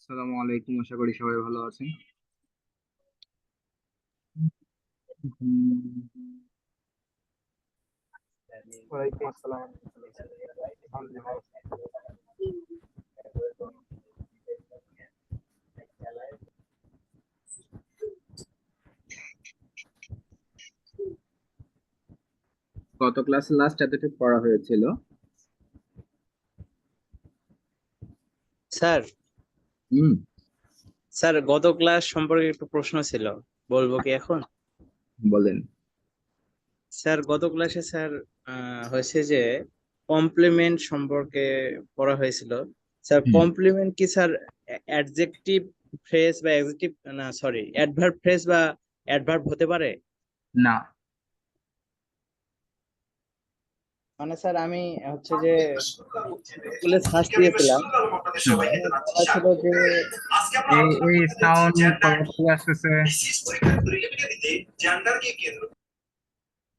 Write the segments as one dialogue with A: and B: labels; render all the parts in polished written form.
A: আসসালামু আলাইকুম, আশা করি সবাই ভালো আছেন। হুম,
B: ওয়ালাইকুম আসসালাম। আলহামদুলিল্লাহ।
A: গত ক্লাসে লাস্ট এতটুকু পড়া হয়েছিল।
C: স্যার
A: হুম,
C: স্যার গত ক্লাস সম্পর্কে একটু প্রশ্ন ছিল, বলবো কি এখন?
A: বলেন।
C: স্যার গত ক্লাসে স্যার হয়েছে যে কমপ্লিমেন্ট সম্পর্কে পড়া হয়েছিল। স্যার
A: হুম,
C: কমপ্লিমেন্ট কি স্যার অ্যাডজেক্টিভ ফ্রেজ বা অ্যাডজেক্টিভ, না সরি, অ্যাডভার্ব ফ্রেজ বা অ্যাডভার্ব হতে পারে?
A: না।
C: মানে স্যার আমি হচ্ছে যে গুগলে সার্চ দিয়েছিলাম, ওখানে বলা ছিল যে
A: এই সাউন্ড কোথা থেকে আসতেছে?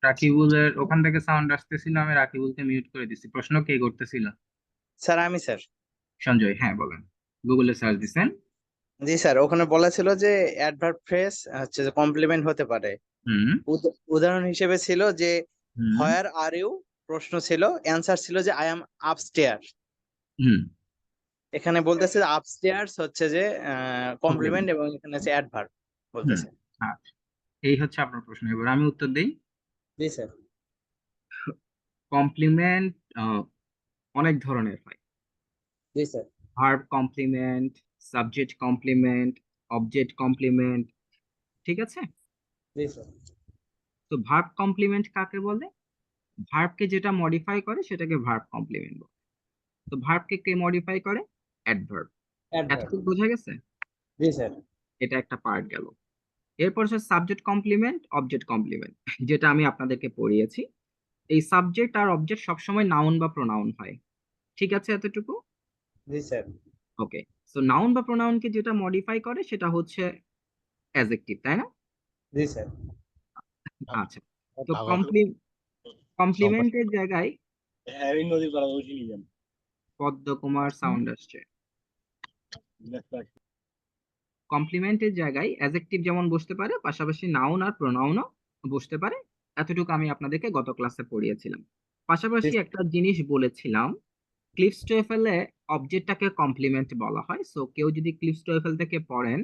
A: রাকিবুলের ওখান থেকে সাউন্ড আসতেছিল, আমি রাকিবুলকে মিউট করে দিছি। প্রশ্ন কে করতেছিল?
C: স্যার আমি স্যার
A: সঞ্জয়, হ্যাঁ বলেন। গুগলে সার্চ দিছেন?
C: জি স্যার, ওখানে বলা ছিল যে অ্যাডভার্ব ফ্রেজ হচ্ছে যে কমপ্লিমেন্ট হতে পারে।
A: হুম,
C: উদাহরণ হিসেবে ছিল যে
A: হুম,
C: হোয়ার আর ইউ, প্রশ্ন ছিল, অ্যান্সার ছিল যে আই এম আপস্টেয়ার।
A: হুম।
C: এখানে বলতেছে আপস্টেয়ার্স হচ্ছে যে কমপ্লিমেন্ট,
A: কমপ্লিমেন্ট।
C: এবং এখানে আছে অ্যাডভার্ব
A: হুম।
C: বলতেছে।
A: আচ্ছা, এই হচ্ছে আপনার প্রশ্ন, এবার আমি উত্তর দিই।
C: জি স্যার।
A: কমপ্লিমেন্ট অনেক ধরনের হয়।
C: জি sir.
A: Verb complement, subject complement, object complement, ঠিক আছে?
C: জি স্যার।
A: তো ভার্ব কমপ্লিমেন্ট কাকে বলে? ভার্বকে যেটা মডিফাই করে সেটাকে ভার্ব কমপ্লিমেন্ট বলে। তো ভার্বকে কে মডিফাই করে? অ্যাডভার্ব।
C: অ্যাডভার্ব।
A: এতটুকু বোঝা গেছে?
C: জি স্যার।
A: এটা একটা পার্ট গেল। এরপর হচ্ছে সাবজেক্ট কমপ্লিমেন্ট, অবজেক্ট কমপ্লিমেন্ট, যেটা আমি আপনাদেরকে পড়িয়েছি। এই সাবজেক্ট আর অবজেক্ট সবসময় নাউন বা প্রোনাউন হয়, ঠিক আছে এতটুকু?
C: জি স্যার।
A: ওকে। সো নাউন বা প্রোনাউনকে যেটা মডিফাই করে সেটা হচ্ছে অ্যাজেক্টিভ, তাই না?
C: জি স্যার।
A: আচ্ছা, তো কমপ্লিমেন্টের জায়গায়
B: নদীর পাড়া বসে নিলাম।
A: পদ্মকুমার সাউন্ড আসছে। কমপ্লিমেন্টের জায়গায় অ্যাডজেক্টিভ যেমন বসতে পারে, পাশাপাশি নাউন আর প্রোনাউনও বসতে পারে। এতটুকু আমি আপনাদেরকে গত ক্লাসে পড়িয়েছিলাম।
C: জি
A: পাশাপাশি একটা জিনিস বলেছিলাম, ক্লিফস টোয়েফেলে অবজেক্টটাকে কমপ্লিমেন্ট বলা হয়। সো কেউ যদি ক্লিফস টোয়েফেল থেকে পড়েন,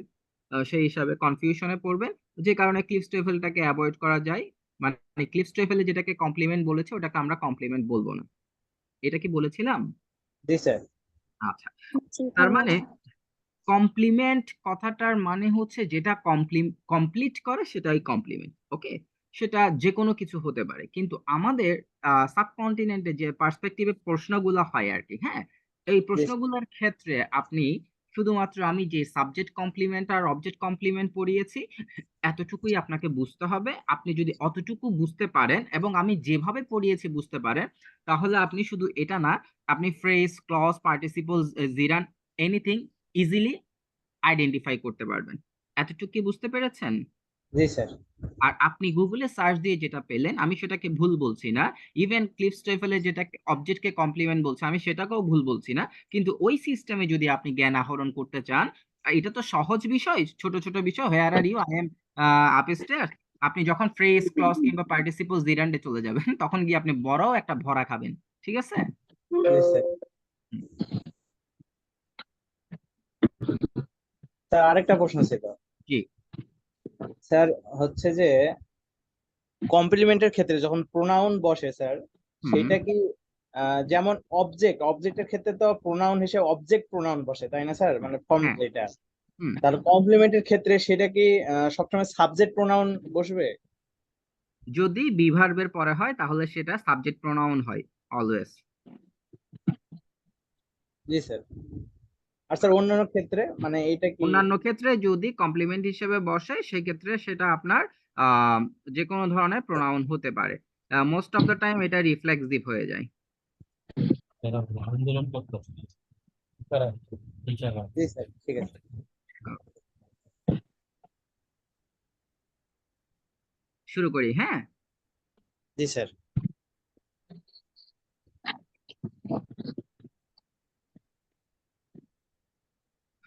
A: সেই হিসাবে কনফিউশনে পড়বেন, যে কারণে ক্লিফস টোয়েফেলটাকে অ্যাভয়েড করা যায়। মানে ক্লিফস টোয়েফেলে যেটাকে কমপ্লিমেন্ট বলেছে ওটাকে আমরা কমপ্লিমেন্ট বলবো না। এটা কি বলেছিলাম?
C: জি স্যার।
A: আচ্ছা, তার মানে কমপ্লিমেন্ট কথাটার মানে হচ্ছে যেটা কমপ্লিট করে সেটাই কমপ্লিমেন্ট। ওকে, সেটা যে কোনো কিছু হতে পারে, কিন্তু আমাদের সাবকন্টিনেন্টে যে পার্সপেক্টিভে প্রশ্নগুলো হয় আর কি, হ্যাঁ, এই
C: জি
A: প্রশ্নগুলোর ক্ষেত্রে আপনি শুধুমাত্র আমি যে সাবজেক্ট কমপ্লিমেন্ট আর অবজেক্ট কমপ্লিমেন্ট পড়িয়েছি এতটুকুই আপনাকে বুঝতে হবে। আপনি যদি অতটুকু বুঝতে পারেন এবং আমি যেভাবে পড়িয়েছি বুঝতে পারেন, তাহলে আপনি শুধু এটা না, আপনি phrase, clause, participle, gerund, anything easily identify করতে পারবেন। এতটুকু কি বুঝতে পেরেছেন?
C: জি স্যার।
A: আর আপনি গুগলে সার্চ দিয়ে যেটা পেলেন, আমি সেটাকে ভুল বলছি না। ইভেন ক্লিফ স্টোফেলে যেটা অবজেক্টকে কমপ্লিমেন্ট বলছে, আমি সেটাকেও ভুল বলছি না। কিন্তু ওই সিস্টেমে যদি আপনি জ্ঞান আহরণ করতে চান, এটা তো সহজ বিষয়, ছোট ছোট বিষয়, where are you, I am upstair. আপনি যখন ফ্রেজ, ক্লজ কিংবা পার্টিসিপল জিরান্ডে চলে যাবেন তখন গিয়ে আপনি বড় একটা ভরা খাবেন, ঠিক আছে?
C: জি স্যার।
A: হুম,
C: স্যার আরেকটা প্রশ্ন ছিল।
A: জি।
C: স্যার হচ্ছে যে কমপ্লিমেন্টের ক্ষেত্রে যখন প্রোনাউন বসে স্যার,
A: হুম,
C: সেটা কি যেমন অবজেক্টের ক্ষেত্রে তো প্রোনাউন হিসেবে অবজেক্ট প্রোনাউন বসে, তাই না স্যার? মানে ফর্ম
A: হ্যাঁ,
C: যেটা,
A: হুম।
C: তাহলে কমপ্লিমেন্টের ক্ষেত্রে সেটা কি সবসময় সাবজেক্ট প্রোনাউন বসবে?
A: যদি বি ভার্বের পরে হয় তাহলে সেটা সাবজেক্ট প্রোনাউন হয় অলওয়েজ।
C: জি স্যার। আর স্যার অন্যান্য ক্ষেত্রে মানে এইটা কি?
A: অন্যান্য ক্ষেত্রে যদি কমপ্লিমেন্ট হিসেবে বসে সেক্ষেত্রে সেটা আপনার আহ যে কোনো ধরনের প্রোনাউন হতে পারে। মোস্ট অফ দ্য টাইম এটা রিফ্লেক্সিভ হয়ে যায়।
B: আন্দোলন করতেছে তারা, ইনশাআল্লাহ।
C: জি স্যার, ঠিক আছে।
A: শুরু করি, হ্যাঁ।
C: জি স্যার।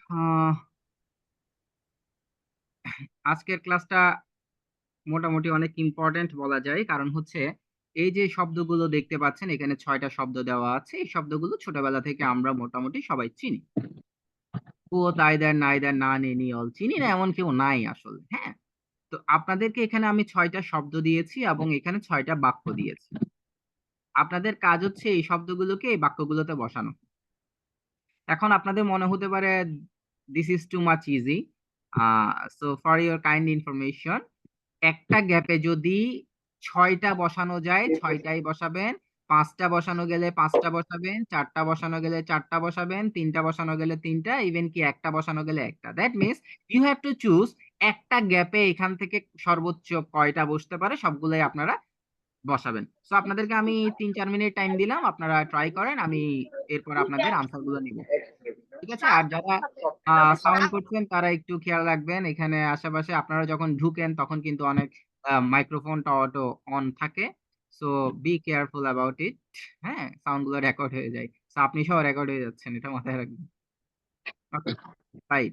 A: আহ, আজকের ক্লাসটা মোটামুটি অনেক ইম্পর্টেন্ট বলা যায়, কারণ হচ্ছে এই যে শব্দগুলো দেখতে পাচ্ছেন এখানে 6টা শব্দ দেওয়া আছে। এই শব্দগুলো ছোটবেলা থেকে আমরা মোটামুটি সবাই চিনি। ও তাইদার নাইদার না নে নি অল চিনি না এমন কেউ নাই আসলে। হ্যাঁ, তো আপনাদেরকে এখানে আমি 6টা শব্দ দিয়েছি এবং এখানে 6টা বাক্য দিয়েছি। আপনাদের কাজ হচ্ছে এই শব্দগুলোকে এই বাক্যগুলোতে বসানো। এখন আপনাদের মনে হতে পারে this is too much easy. So for your kind information, একটা গ্যাপে যদি 6টা বসানো যায় 6টাই বসাবেন, 5টা বসানো গেলে 5টা বসাবেন, 4টা বসানো গেলে 4টা বসাবেন, 3টা বসানো গেলে 3টা, ইভেন কি একটা বসানো গেলে একটা। That means you have to choose একটা গ্যাপে এখান থেকে সর্বোচ্চ কয়টা বসতে পারে সবগুলোই আপনারা বসাবেন। সো আপনাদেরকে আমি 3-4 মিনিট টাইম দিলাম, আপনারা ট্রাই করেন, আমি এরপর আপনাদের আনসার গুলো নিব। ঠিক আছে? আর যারা সাউন্ড করছেন তারা একটু খেয়াল রাখবেন, এখানে আশেপাশে আপনারা যখন ঢুকেন তখন কিন্তু অনেক মাইক্রোফোনটা অটো অন থাকে। So be careful about it. হ্যাঁ, সাউন্ড গুলো রেকর্ড হয়ে যায়। সো আপনি সহ রেকর্ড হয়ে যাচ্ছেন, এটা মাথায় রাখবেন। Okay, bye.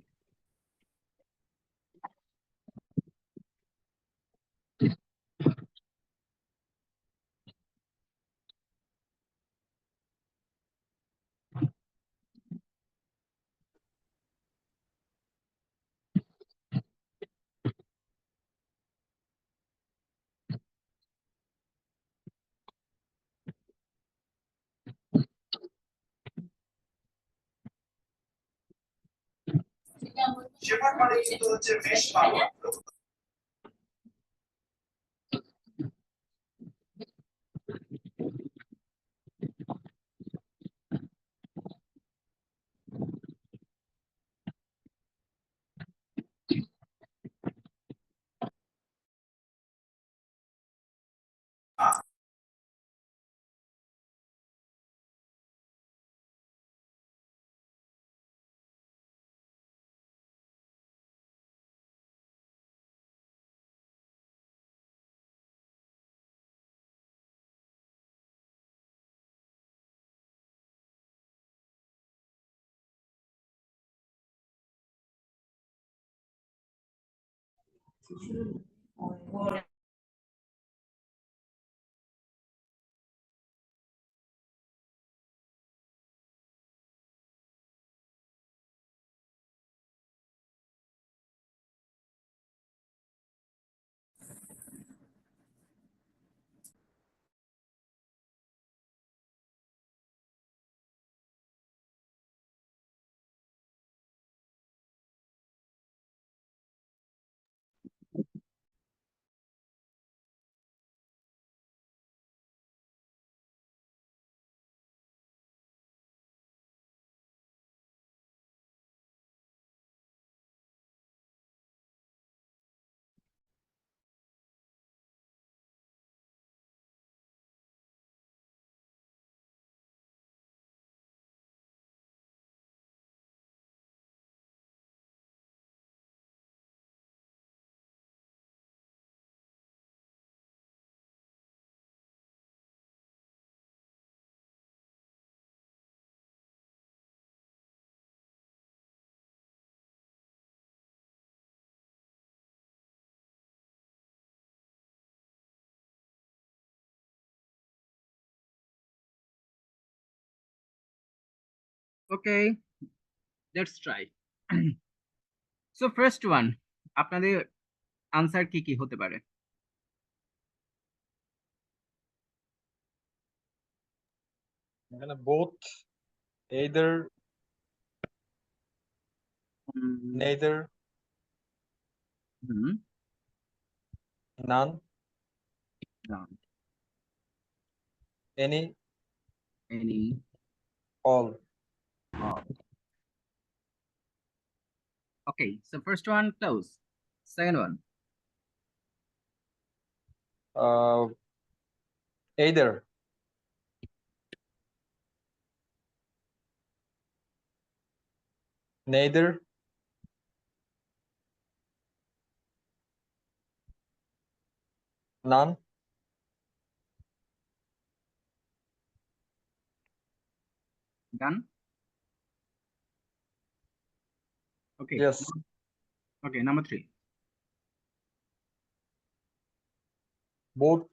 A: Okay, let's try. So first one, আপনাদের আনসার কি কি হতে পারে?
B: এখানে both, either, neither,
A: hmm,
B: none,
A: না,
B: any,
A: any,
B: all.
A: okay, so first one close. Second one,
B: either, neither, none,
A: done. Okay.
B: Yes.
A: Okay, number 3.
B: Both.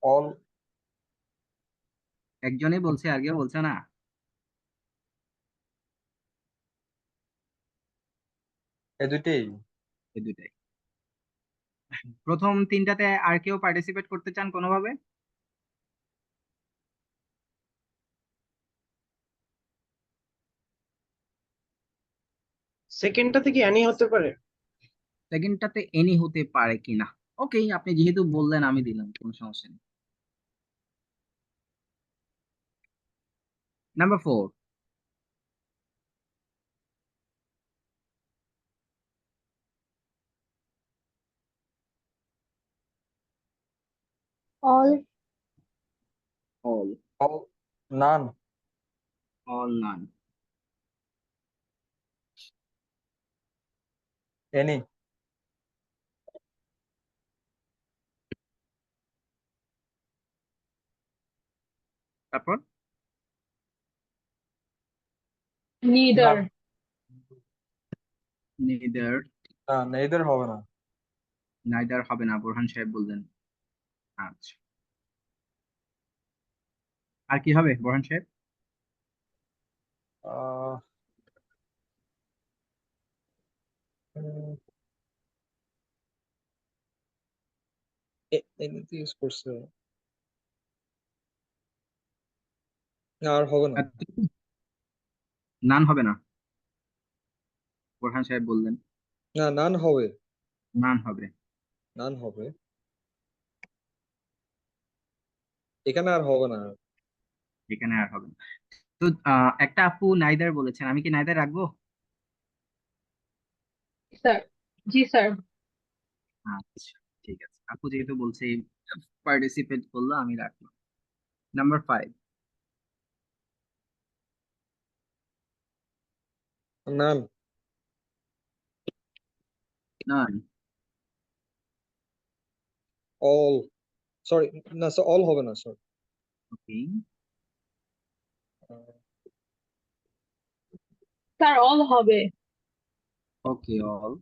B: All.
A: একজনই বলছে আর কেউ বলছে না।
B: এই দুইটাই।
A: এই দুইটাই। প্রথম তিনটাতে আর কেউ পার্টিসিপেট করতে চান কোনোভাবে?
D: সেকেন্ডটাতে কি অ্যানি হতে পারে?
A: সেকেন্ডটাতে এনি হতে পারে কিনা। ওকে, আপনি যেহেতু বললেন আমি দিলাম, কোনো সমস্যা নেই। Number 4.
E: All.
A: All.
B: All. None.
A: All, none.
B: Any.
A: তারপর
E: Neither.
B: None.
A: neither.
B: neither হবে না।
A: neither হবে না, বোরহান সাহেব বললেন। আচ্ছা, আর কি হবে বোরহান সাহেব?
B: আহ, উম, anything use করছে না, আর হবে না।
A: নান হবে না, বোরহান সাহেব বললেন।
B: না, নান হবে।
A: নান হবে।
B: নান হবে, এখানে আর হবে না।
A: এখানে আর হবে না। তো একটা আপু নাইদার বলেছেন, আমি কি নাইদার রাখবো?
E: Sir. জি স্যার।
A: আচ্ছা, ঠিক আছে, আপু যেহেতু বলছে পার্টিসিপেট করলো, আমি রাখলাম। Number 5.
B: None.
A: None.
B: All. Sorry, না স্যার, অল হবে না স্যার।
A: ওকে।
E: স্যার অল হবে।
A: Okay, all.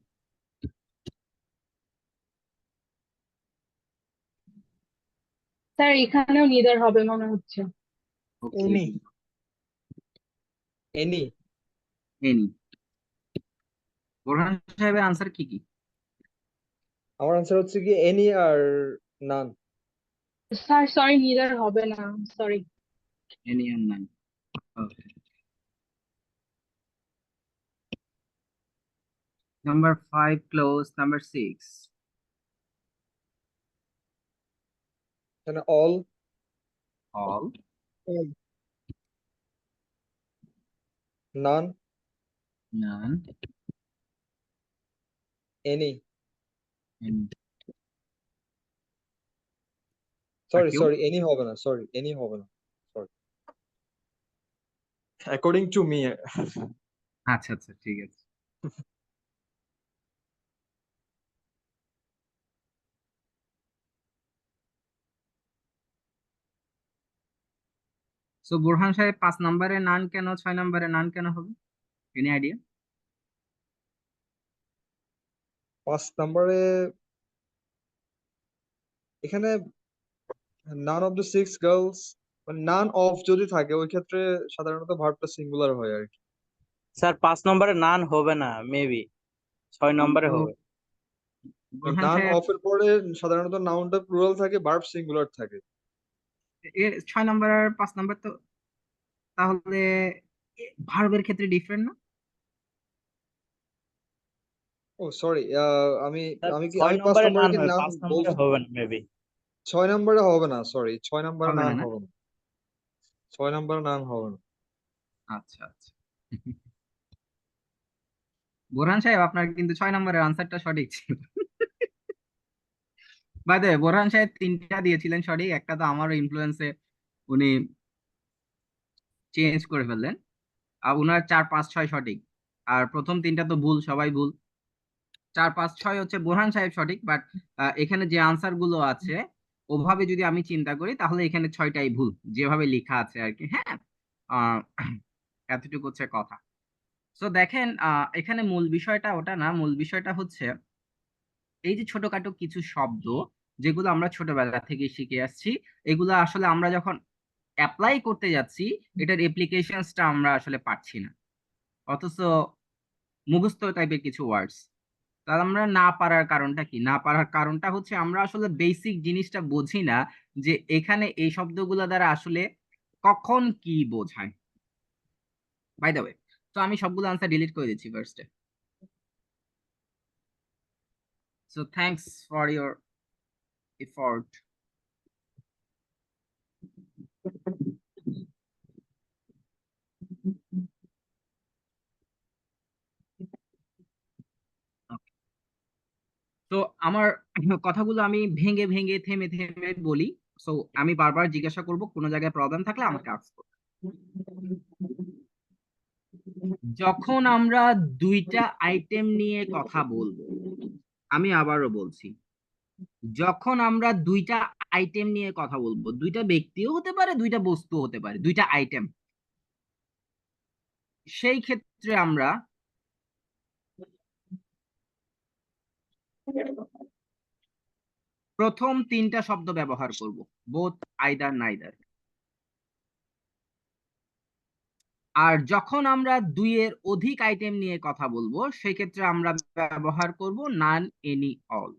E: স্যার এখানেও নিদার হবে মনে হচ্ছে।
A: Okay,
B: any. Any.
A: Any. Borhan সাহেবের আনসার কি কি?
B: আমার আনসার হচ্ছে কি এনি আর নান।
E: স্যার সরি নিদার হবে না, সরি।
A: এনি আর none. Okay. Number 5 close. Number 6.
B: এখানে all.
A: All.
B: None.
A: None.
B: Any.
A: Any.
B: Sorry
A: কেউ?
B: সরি, এনি হবে না, সরি, এনি হবে না, সরি, অ্যাকর্ডিং টু মি।
A: আচ্ছা আচ্ছা, ঠিক আছে। সো বোরহান সাহেব 5 নম্বরে নান কেন, 6 নম্বরে নান কেন হবে? Any idea?
B: 5 নম্বরে এখানে নান অফ দ্য 6 গার্লস, মানে নান অফ যদি থাকে ওই ক্ষেত্রে সাধারণত ভার্বটা সিঙ্গুলার হয় আর কি।
D: স্যার 5 নম্বরে নান হবে না, মেবি 6 নম্বরে
A: তো
D: হবে।
A: বোরহান
B: নান
A: সাহেব
B: অফ এর পরে সাধারণত নাউনটা প্লুরাল থাকে, ভার্ব সিঙ্গুলার থাকে।
A: এর 6 নম্বর আর 5 নম্বর তো তাহলে ভার্বের ক্ষেত্রে ডিফারেন্ট না?
B: ও সরি, আমি
D: স্যার
B: আমি কি
D: 6
B: আমি 5
D: নম্বরে
B: নম্বরে
D: নান
B: কি
D: হবে,
B: নান
D: 5 নম্বরে
B: বলছি?
D: হবে না মেবি।
B: 6 নম্বরে হবে না, সরি, 6 নম্বরে
A: হবে
B: নান
A: না, না?
B: হবে না, 6 নম্বরে নান হবে না।
A: আচ্ছা আচ্ছা। বোরহান সাহেব আপনার কিন্তু 6 নম্বরের আনসারটা সঠিক ছিল। বাই দ্য ওয়ে, বোরহান সাহেব 3টা দিয়েছিলেন সঠিক, একটা তো আমারও ইনফ্লুয়েন্সে উনি চেঞ্জ করে ফেললেন। আর উনার 4, 5, 6 সঠিক। আর প্রথম 3টা তো ভুল, সবাই ভুল। 4, 5, 6 হচ্ছে বোরহান সাহেব সঠিক, বাট এখানে যে আনসার গুলো আছে ওভাবে যদি আমি চিন্তা করি তাহলে এখানে 6টাই ভুল যেভাবে লেখা আছে আর কি। হ্যাঁ, আহ, এতটুকু হচ্ছে কথা। তো দেখেন এখানে মূল বিষয়টা ওটা না, মূল বিষয়টা হচ্ছে এই যে ছোটখাটো কিছু শব্দ যেগুলো আমরা ছোটবেলা থেকে শিখে আসছি, এগুলো আসলে আমরা যখন অ্যাপ্লাই করতে যাচ্ছি এটার অ্যাপ্লিকেশনসটা আমরা আসলে পাচ্ছি না, অথচ মুখস্থ টাইপের কিছু ওয়ার্ডস। তাহলে আমরা না পারার কারণটা কি? না পারার কারণটা হচ্ছে আমরা আসলে বেসিক জিনিসটা বুঝি না যে এখানে এই শব্দগুলো দ্বারা আসলে কখন কি বোঝায়। বাই দ্য ওয়ে, তো আমি সবগুলো আনসার ডিলিট করে দিচ্ছি ফার্স্টে। So thanks for your effort. তো আমার কথাগুলো আমি ভেঙে ভেঙে থেমে থেমে বলি। সো আমি বারবার জিজ্ঞাসা করব, কোনো জায়গায় প্রবলেম থাকলে আমাকে আস্ক করবে। যখন আমরা দুইটা আইটেম নিয়ে কথা বলবো, আমি আবারও বলছি, যখন আমরা দুইটা আইটেম নিয়ে কথা বলবো, দুইটা ব্যক্তিও হতে পারে, দুইটা বস্তু হতে পারে, দুইটা আইটেম, সেই ক্ষেত্রে আমরা প্রথম 3টা শব্দ ব্যবহার করব, বোথ, আইদার, নাইদার। আর যখন আমরা দুইয়ের অধিক আইটেম নিয়ে কথা বলবো সেক্ষেত্রে আমরা ব্যবহার করব নান, এনি, অল।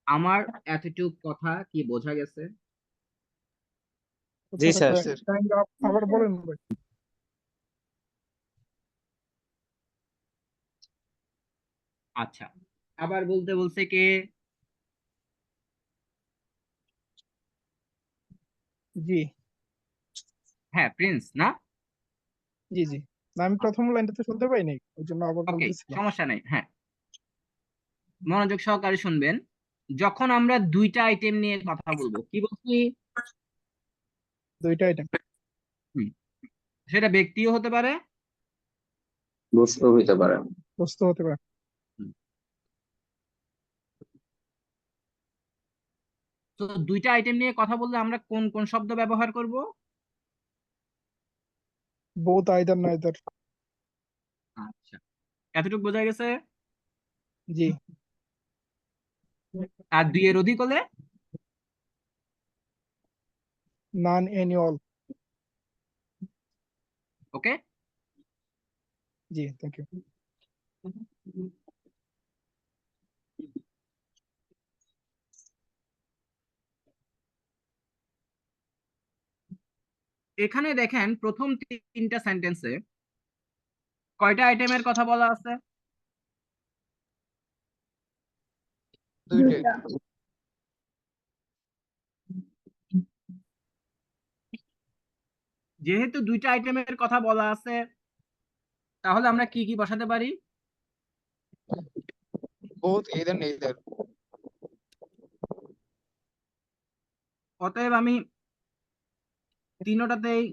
A: আমার এতটুক কথা কি বোঝা গেছে?
D: জি স্যার।
F: আবার বলেন ভাই।
A: আচ্ছা, আবার বলতে বলছে কে?
F: জি
A: হ্যাঁ, প্রিন্স না?
F: জি জি না, আমি প্রথম লাইনটা তো শুনতে পাইনি, ওই জন্য আবার
A: ওকে,
F: বলতেছিলাম।
A: সমস্যা নেই। হ্যাঁ, মনোযোগ সহকারে শুনবেন। যখন আমরা দুইটা আইটেম নিয়ে কথা বলবো, কি বলছি?
F: দুইটা আইটেম,
A: হুম, সেটা ব্যক্তিও হতে পারে,
G: বস্তু হইতে পারে।
F: বস্তু হতে পারে।
A: হুম, তো দুইটা আইটেম নিয়ে কথা বললে আমরা কোন কোন শব্দ ব্যবহার করব?
F: Both, either, neither.
A: আচ্ছা, এতটুকু বোঝা গেছে?
F: জি,
A: আর দুইয়ের অধিক হলে?
F: None, any, all.
A: ওকে,
F: জি, থ্যাংক ইউ।
A: এখানে দেখেন প্রথম 3টা সেন্টেন্সে কয়টা আইটেমের কথা বলা আছে?
F: দুইটাই।
A: যেহেতু দুইটা আইটেমের কথা বলা আছে তাহলে আমরা কি কি বসাতে পারি?
F: Both, either, neither.
A: অতএব আমি তিনোটাতেই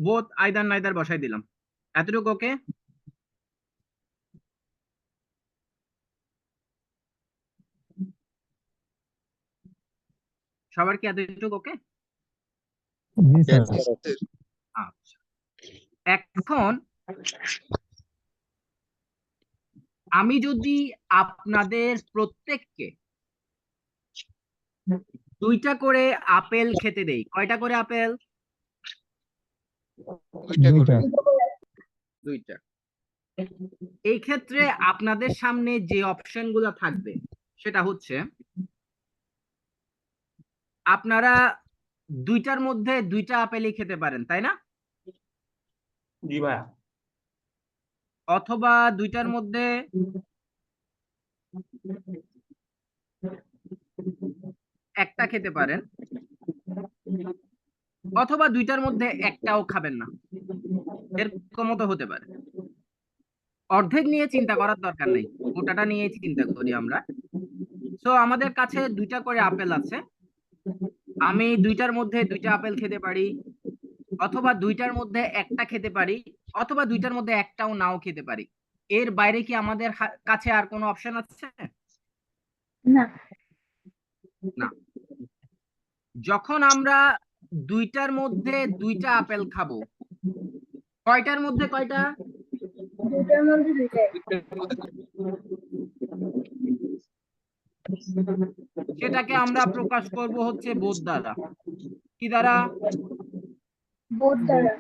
A: বোথ, আইদার, নাইদার বসাই দিলাম। এতটুকু ওকে? সবার কি এতটুকু ওকে? আচ্ছা, এখন আমি যদি আপনাদের প্রত্যেককে দুইটা করে আপেল খেতে দেই, কয়টা করে আপেল? দুইটা। এই ক্ষেত্রে আপনাদের সামনে যে অপশন গুলো থাকবে সেটা হচ্ছে আপনারা দুইটার মধ্যে দুইটা আপেলই খেতে পারেন, তাই না?
D: জি ভাইয়া।
A: অথবা দুইটার মধ্যে একটা খেতে পারেন, অথবা দুইটার মধ্যে একটাও খাবেন না, এরকমও তো হতে পারে। অর্ধেক নিয়ে চিন্তা করার দরকার নেই, গোটাটা নিয়ে চিন্তা করি আমরা। সো আমাদের কাছে দুইটা করে আপেল আছে, আমি দুইটার মধ্যে দুইটা আপেল খেতে পারি, অথবা দুইটার মধ্যে একটা খেতে পারি, অথবা দুইটার মধ্যে একটাও নাও খেতে পারি। এর বাইরে কি আমাদের কাছে আর কোনো অপশন আছে?
E: না।
A: না। যখন আমরা দুইটার মধ্যে দুইটা আপেল খাবো, কয়টার মধ্যে কয়টা?
E: দুটার মধ্যে দুইটাই।
A: সেটাকে আমরা প্রকাশ করব হচ্ছে বোধ দ্বারা। কি দ্বারা?
E: বোধ দ্বারা।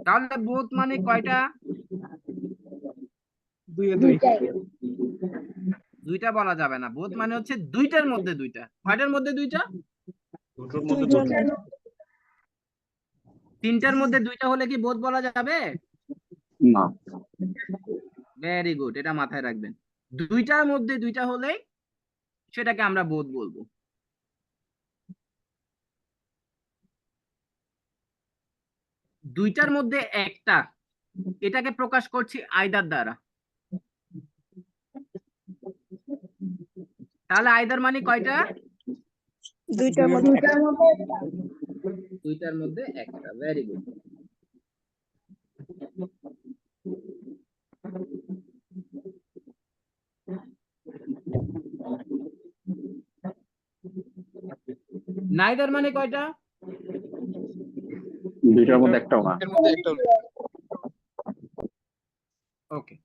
A: তাহলে বোধ মানে কয়টা?
F: দুইয়ে দুই।
E: দুইটাই।
A: দুইটা বলা যাবে না, বোধ মানে হচ্ছে দুইটার মধ্যে দুইটা। কয়টার মধ্যে দুইটা?
E: দুইটার।
A: তিনটার মধ্যে দুইটা হলে কি বোধ বলা যাবে?
G: না।
A: ভেরি গুড, এটা মাথায় রাখবেন। দুইটার মধ্যে দুইটা হলেই সেটাকে আমরা বোধ বলবো। দুইটার মধ্যে একটা, এটাকে প্রকাশ করছি আইদার দ্বারা। তাহলে আইদার মানে কয়টা?
E: দুইটার মধ্যে একটা।
A: দুইটার মধ্যে একটা। Very good. নাইদার মানে কয়টা?
G: দুইটার মধ্যে একটাও না।
B: এর মধ্যে একটা
A: ওকে,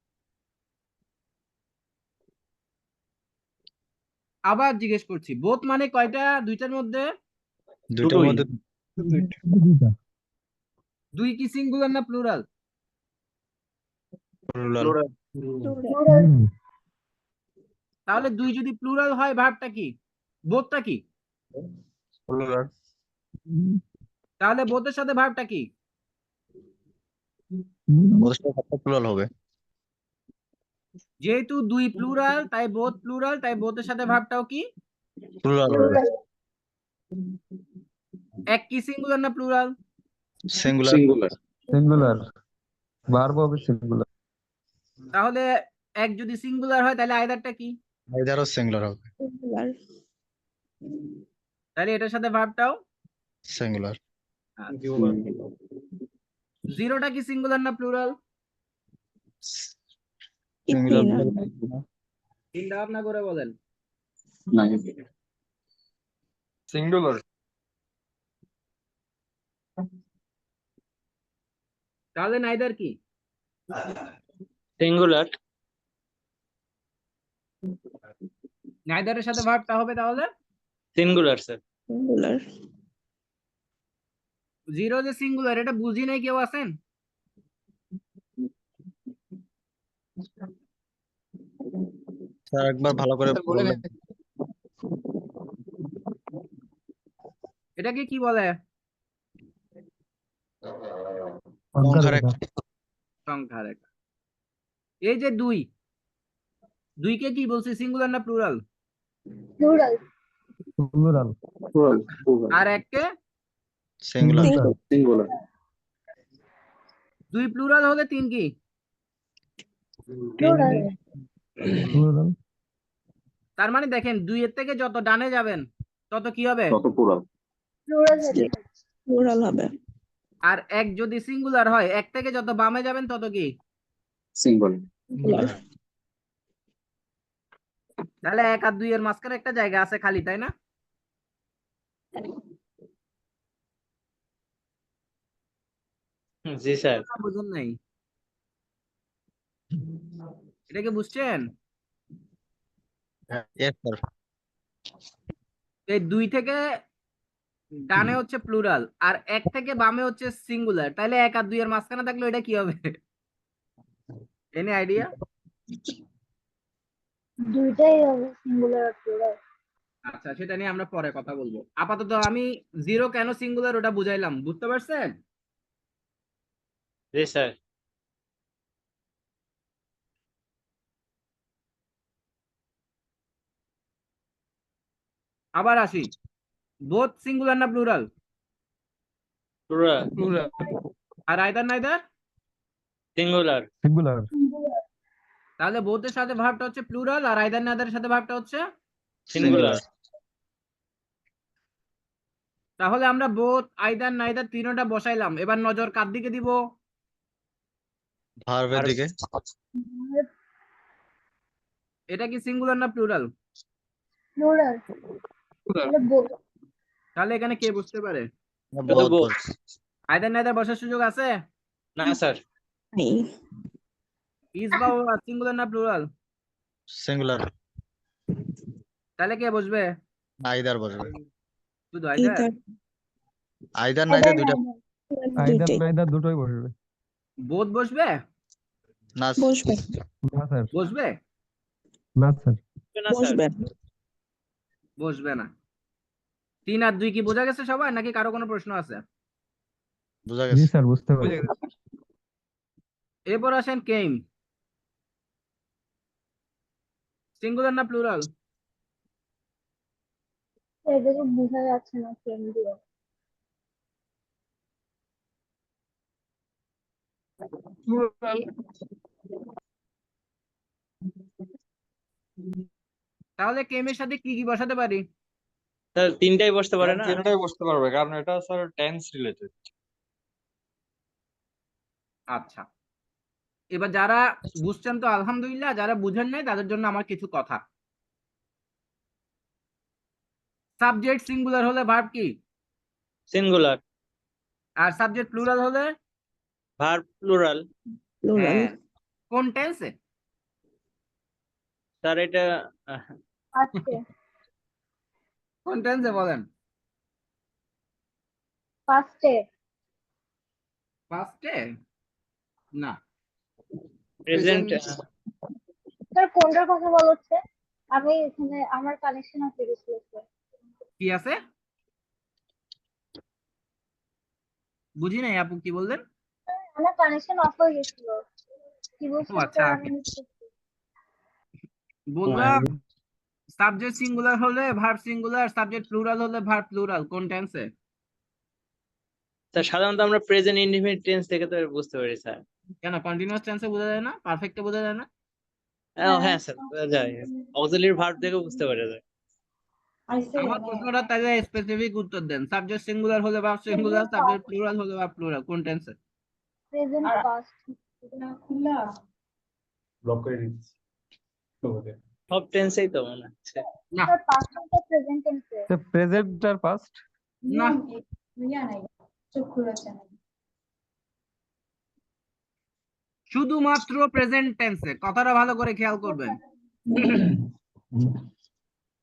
A: আবার জিজ্ঞেস করছি, বোথ মানে কয়টা দুইটার মধ্যে?
G: দুটোর মধ্যে
F: দুইটা।
A: দুই কি সিঙ্গুলার না প্লুরাল? তাহলে দুই যদি প্লুরাল হয় ভার্বটা কি? বোথটা কি? তাহলে বোথের সাথে ভার্বটা কি?
G: প্লুরাল হবে।
A: যেহেতু দুই প্লুরাল তাই বোথ প্লুরাল, তাই বোথের সাথে ভার্বটাও কি?
G: প্লুরাল হবে।
A: এক কি সিঙ্গুলার না প্লুরাল?
G: সিঙ্গুলার।
H: সিঙ্গুলার, ভার্ব হবে সিঙ্গুলার।
A: তাহলে এক যদি সিঙ্গুলার হয় তাহলে আইদারটা কি?
G: আইদারও সিঙ্গুলার হবে।
A: তাহলে এটার সাথে ভার্বটাও
G: সিঙ্গুলার।
A: জিরোটা কি সিঙ্গুলার না প্লুরাল?
G: সিঙ্গুলার।
A: চিন্তা ভাবনা করে বলেন।
B: সিঙ্গুলার।
A: তাহলে নাইদার কি?
D: সিঙ্গুলার।
A: নাইদারের সাথে ভার্বটা হবে তাহলে
D: সিঙ্গুলার স্যার।
A: জিরো যে সিঙ্গুলার, এটা বুঝি নাই কেউ আছেন?
G: স্যার একবার ভালো করে
B: বলেন।
G: বললেন।
A: এটাকে কি বলে?
G: সংখ্যা রেখা।
A: সংখ্যা রেখা। এই যে দুই, দুইকে কি বলছি, সিঙ্গুলার না প্লুরাল?
E: প্লুরাল।
H: প্লুরাল।
A: আর এককে?
G: সিঙ্গুলার। সিঙ্গুলার।
A: দুই প্লুরাল হলে তিন কি?
E: প্লুরাল।
H: প্লুরাল।
A: তার মানে দেখেন, দুইয়ের থেকে যত ডানে যাবেন তত কি হবে?
G: কত প্লুরাল?
E: প্লুরাল হবে।
A: আর এক যদি সিঙ্গুলার হয়, এক থেকে যত বামে যাবেন তত কি?
G: সিঙ্গুলার।
A: তাহলে এক আর দুই এর মাঝখানে একটা জায়গা আছে খালি, তাই না?
D: জি স্যার।
A: বুঝুন নাই, এটাকে বুঝছেন?
G: Yes sir.
A: এই দুই থেকে ডানে হচ্ছে প্লুরাল আর এক থেকে বামে হচ্ছে সিঙ্গুলার, তাহলে এক আর দুই এর মাঝখানে থাকলে এটা কি হবে? Any idea?
E: দুইটাই হবে, সিঙ্গুলার আর প্লুরাল।
A: আচ্ছা, সেটা নিয়ে আমরা পরে কথা বলবো। আপাতত আমি জিরো কেন সিঙ্গুলার ওটা বুঝাইলাম, বুঝতে পারছেন?
D: জি স্যার।
A: আবার আসি, বোথ সিঙ্গুলার না plural?
D: Plural.
B: Plural.
A: Are either neither?
D: Singular.
H: Singular.
A: তাহলে বোথের সাথে ভার্বটা হচ্ছে প্লুরাল আর আইদার নাইদারের সাথে ভার্বটা হচ্ছে
D: সিঙ্গুলার।
A: তাহলে আমরা বোথ আইদার নাইদার তিনটা বসাইলাম, এবার নজর কার দিকে দিব?
G: ভার্বের দিকে।
A: এটা কি সিঙ্গুলার না প্লুরাল?
E: প্লুরাল। তাহলে both।
A: তাহলে এখানে কে বুঝতে পারে?
D: শুধু
G: বোথ
D: both।
G: বলছে।
A: আইদার নাইদার বসার সুযোগ আছে?
D: না স্যার,
A: ইজ বা সিঙ্গুলার না প্লুরাল?
G: সিঙ্গুলার।
A: তাহলে কে বসবে?
G: আইদার বসবে।
A: শুধু আইদার?
G: আইদার নাইদার দুইটা।
H: আইদার নাইদার দুটোই বসবে।
A: বোথ বসবে?
G: না
H: না স্যার,
A: বসবে?
H: না স্যার।
D: না স্যার,
A: বসবে না। 3 আর 2 কি বোঝা গেছে সবাই, নাকি কারো কোনো প্রশ্ন আছে?
G: বোঝা
H: জি
G: গেছে।
H: স্যার, বুঝতে পারছি।
A: এরপর আসেন কেম। সিঙ্গুলার না প্লুরাল?
E: এদিকে বোঝা যাচ্ছে না কেন দিয়ে।
F: প্লুরাল।
A: তাহলে কেমের সাথে কি কি বসাতে পারি?
D: স্যার তিনটাই বসতে পারে না?
B: তিনটাই বসতে পারবে, কারণ এটা স্যার টেন্স রিলেটেড।
A: আচ্ছা, এবার যারা বুঝছেন তো আলহামদুলিল্লাহ, যারা বুঝেন নাই তাদের জন্য আমার কিছু কথা। সাবজেক্ট সিঙ্গুলার হলে ভার্ব কি?
D: সিঙ্গুলার।
A: আর সাবজেক্ট প্লুরাল হলে?
D: Verb plural.
A: হ্যাঁ, কোন টেন্সে?
D: স্যার এটা
E: আজকে
A: কোন টেন্সে বলেন?
E: ফার্স্টে।
A: ফার্স্টে? না।
D: প্রেজেন্ট।
E: স্যার কোনটার কথা বলা হচ্ছে? আমি এখানে আমার কানেকশন আছে গেছিল স্যার।
A: কি আছে? বুঝি নাই আপু, কি বললেন?
E: আমার কানেকশন অফ হয়ে গেছিল। কি
A: ও
E: বলছেন
A: আচ্ছা,
E: স্যার? আমি
A: বললাম সাবজেক্ট সিঙ্গুলার হলে ভার্ব সিঙ্গুলার, সাবজেক্ট প্লুরাল হলে ভার্ব প্লুরাল। কোন টেন্সে?
D: স্যার সাধারণত আমরা প্রেজেন্ট ইনডিফিনিট টেন্স থেকে তো বুঝতে পারি স্যার।
A: কেন কন্টিনিউয়াস টেন্সে বোঝা যায় না? পারফেক্টে বোঝা যায় না?
D: হ্যাঁ স্যার, বোঝা যায়। অক্সিলারি ভার্ব থেকে বুঝতে পারা যায়।
A: আমার প্রশ্নটা তাহলে স্পেসিফিক উত্তর দেন। সাবজেক্ট সিঙ্গুলার হলে ভার্ব সিঙ্গুলার, সাবজেক্ট প্লুরাল হলে ভার্ব প্লুরাল। কোন টেন্সে?
E: Present past.
D: সব টেন্সেই তো মনে হচ্ছে।
A: না
E: স্যার পাস্ট টেন্স প্রেজেন্ট টেন্সে।
H: প্রেজেন্ট আর পাস্ট।
A: না, শুধুমাত্র প্রেজেন্ট টেন্সে। কথাটা ভালো করে খেয়াল করবেন।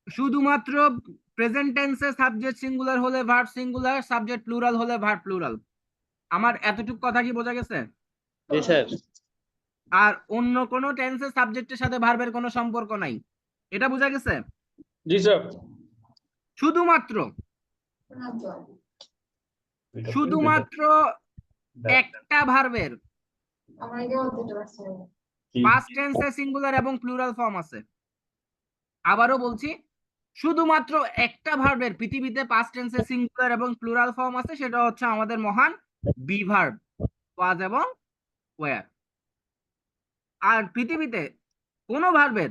A: শুধুমাত্র প্রেজেন্ট টেন্সে সাবজেক্ট সিঙ্গুলার হলে ভার্ব সিঙ্গুলার, সাবজেক্ট প্লুরাল হলে ভার্ব প্লুরাল। আমার এতটুকু কথা কি বোঝা গেছে?
D: জি স্যার।
A: আর অন্য কোনো টেন্সে সাবজেক্টের সাথে ভার্বের কোনো সম্পর্ক নাই, এটা বোঝা গেছে?
D: জি স্যার।
A: শুধুমাত্র শুধুমাত্র একটা ভার্বের পাস্ট টেন্সে সিঙ্গুলার এবং প্লুরাল ফর্ম আছে। আবারও বলছি, শুধুমাত্র একটা ভার্বের পৃথিবীতে পাস্ট টেন্সে সিঙ্গুলার এবং প্লুরাল ফর্ম আছে, সেটা হচ্ছে আমাদের মহান বি ভার্ব, ওয়াজ এবং ওয়্যার। আর পৃথিবীতে কোনো ভার্বের